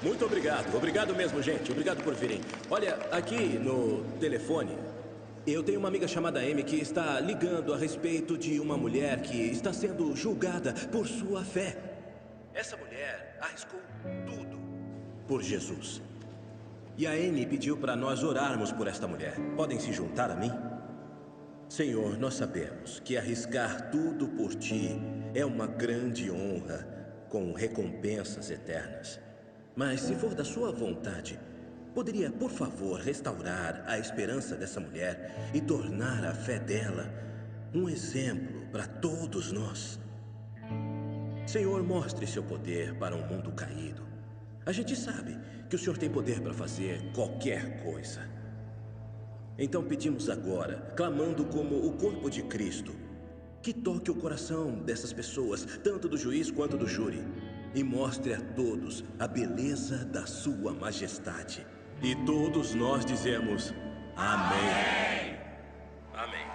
Muito obrigado. Obrigado mesmo, gente. Obrigado por virem. Olha, aqui no telefone, eu tenho uma amiga chamada Amy que está ligando a respeito de uma mulher que está sendo julgada por sua fé. Essa mulher arriscou tudo por Jesus. E a Amy pediu para nós orarmos por esta mulher. Podem se juntar a mim? Senhor, nós sabemos que arriscar tudo por Ti é uma grande honra com recompensas eternas. Mas, se for da sua vontade, poderia, por favor, restaurar a esperança dessa mulher e tornar a fé dela um exemplo para todos nós. Senhor, mostre seu poder para um mundo caído. A gente sabe que o Senhor tem poder para fazer qualquer coisa. Então pedimos agora, clamando como o corpo de Cristo, que toque o coração dessas pessoas, tanto do juiz quanto do júri, e mostre a todos a beleza da sua majestade. E todos nós dizemos amém. Amém.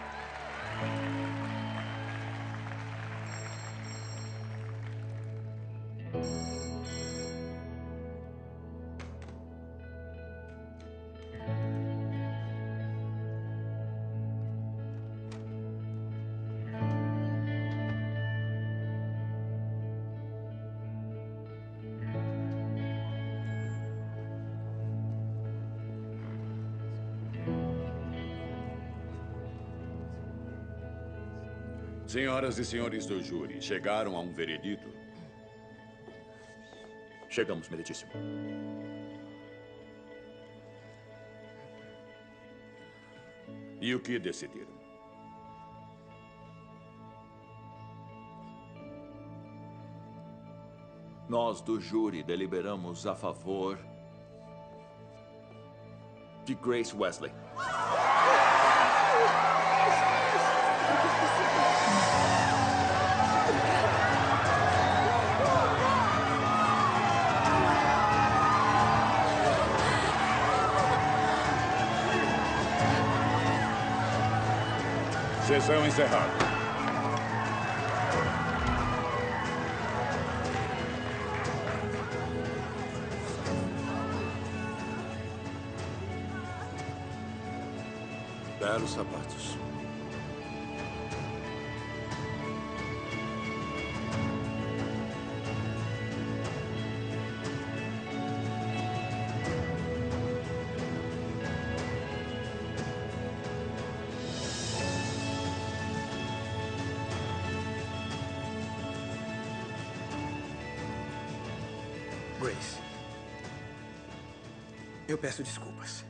Senhoras e senhores do júri, chegaram a um veredito? Chegamos, meritíssimo. E o que decidiram? Nós do júri deliberamos a favor de Grace Wesley. Sessão encerrada. Belos sapatos. Grace, eu peço desculpas.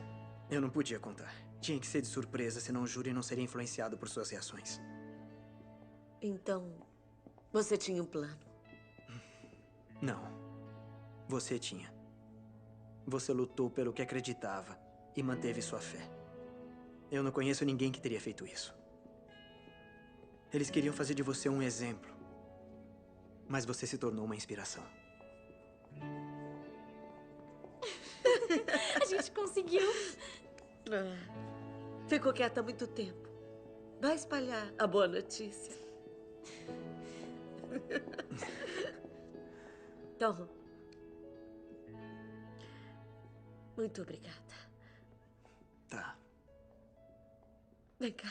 Eu não podia contar. Tinha que ser de surpresa, senão o júri não seria influenciado por suas reações. Então, você tinha um plano? Não. Você tinha. Você lutou pelo que acreditava e manteve sua fé. Eu não conheço ninguém que teria feito isso. Eles queriam fazer de você um exemplo. Mas você se tornou uma inspiração. A gente conseguiu. Ficou quieta há muito tempo. Vai espalhar a boa notícia. Tom. Muito obrigada. Tá. Vem cá.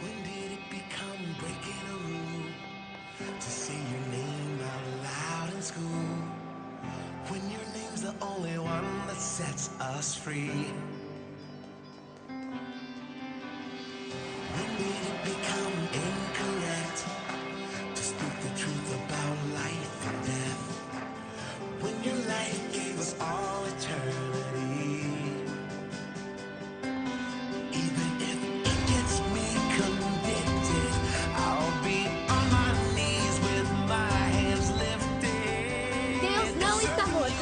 When did it become breaking a rule to say your name out loud in school? When your name's the only one that sets us free. When did it become incorrect to speak the truth about life and death? When your life gave us all eternity. Even if it gets me convicted, I'll be on my knees with my hands lifted. Deus não está morto.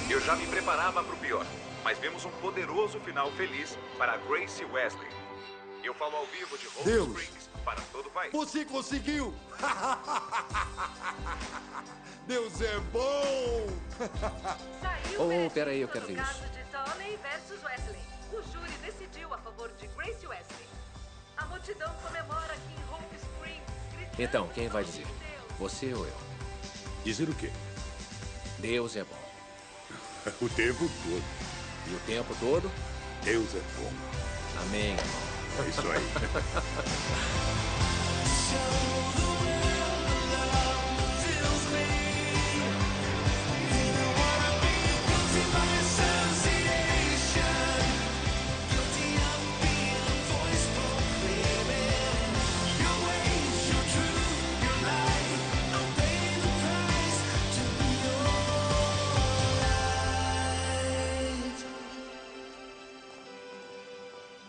Eu já me preparava para o pior, mas vimos um poderoso final feliz para Grace Wesley. Eu falo ao vivo de Rose Deus. Springs para todo o país. Você conseguiu! Deus é bom! Oh, peraí, eu quero ver isso. Caso de Toley versus Wesley. O júri decidiu a favor de Grace Wesley. A multidão comemora aqui em Hope Springs. Então, quem vai dizer? Você ou eu? Dizer o quê? Deus é bom. O tempo todo. E o tempo todo? Deus é bom. Amém. É isso aí.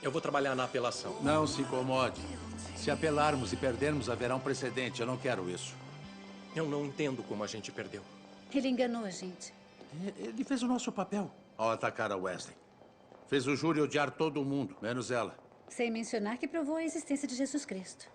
Eu vou trabalhar na apelação. Não se incomode. Se apelarmos e perdermos, haverá um precedente. Eu não quero isso. Eu não entendo como a gente perdeu. Ele enganou a gente. Ele fez o nosso papel ao atacar a Wesley. Fez o júri odiar todo mundo, menos ela. Sem mencionar que provou a existência de Jesus Cristo.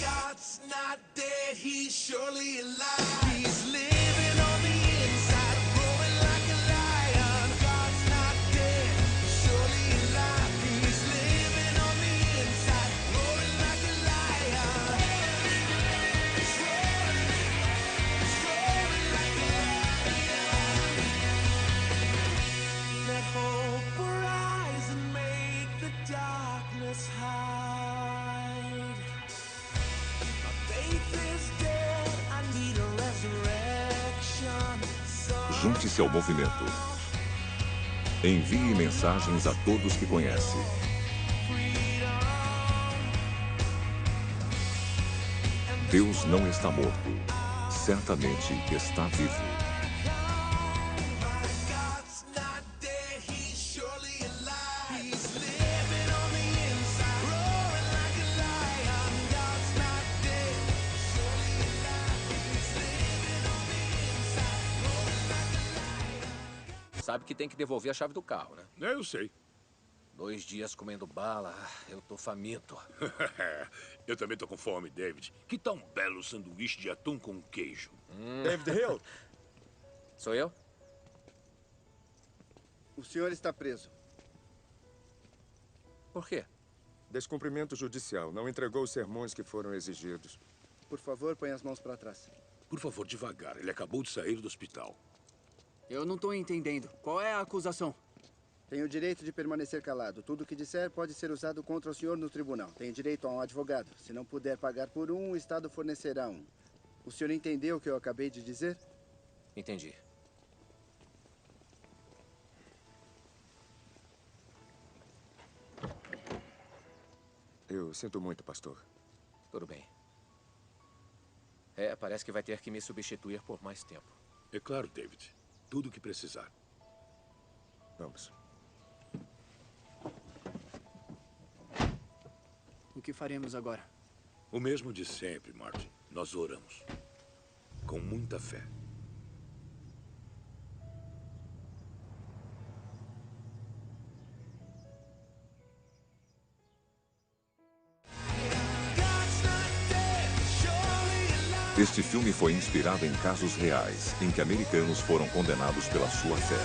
God's not dead, he's surely alive. He's living on the inside, roaring like a lion. God's not dead, he's surely alive. He's living on the inside, roaring like a lion. He's roaring like a lion. Let hope arise and make the darkness hide. Junte-se ao movimento. Envie mensagens a todos que conhece. Deus não está morto. Certamente está vivo. Sabe que tem que devolver a chave do carro, né? Eu sei. 2 dias comendo bala, eu tô faminto. Eu também tô com fome, David. Que tal um belo sanduíche de atum com queijo? David Hill? Sou eu? O senhor está preso. Por quê? Descumprimento judicial. Não entregou os sermões que foram exigidos. Por favor, põe as mãos para trás. Por favor, devagar. Ele acabou de sair do hospital. Eu não estou entendendo. Qual é a acusação? Tem o direito de permanecer calado. Tudo o que disser pode ser usado contra o senhor no tribunal. Tem direito a um advogado. Se não puder pagar por um, o Estado fornecerá um. O senhor entendeu o que eu acabei de dizer? Entendi. Eu sinto muito, pastor. Tudo bem. Parece que vai ter que me substituir por mais tempo. É claro, David. Tudo o que precisar. Vamos. O que faremos agora? O mesmo de sempre, Martin. Nós oramos. Com muita fé. Este filme foi inspirado em casos reais, em que americanos foram condenados pela sua fé.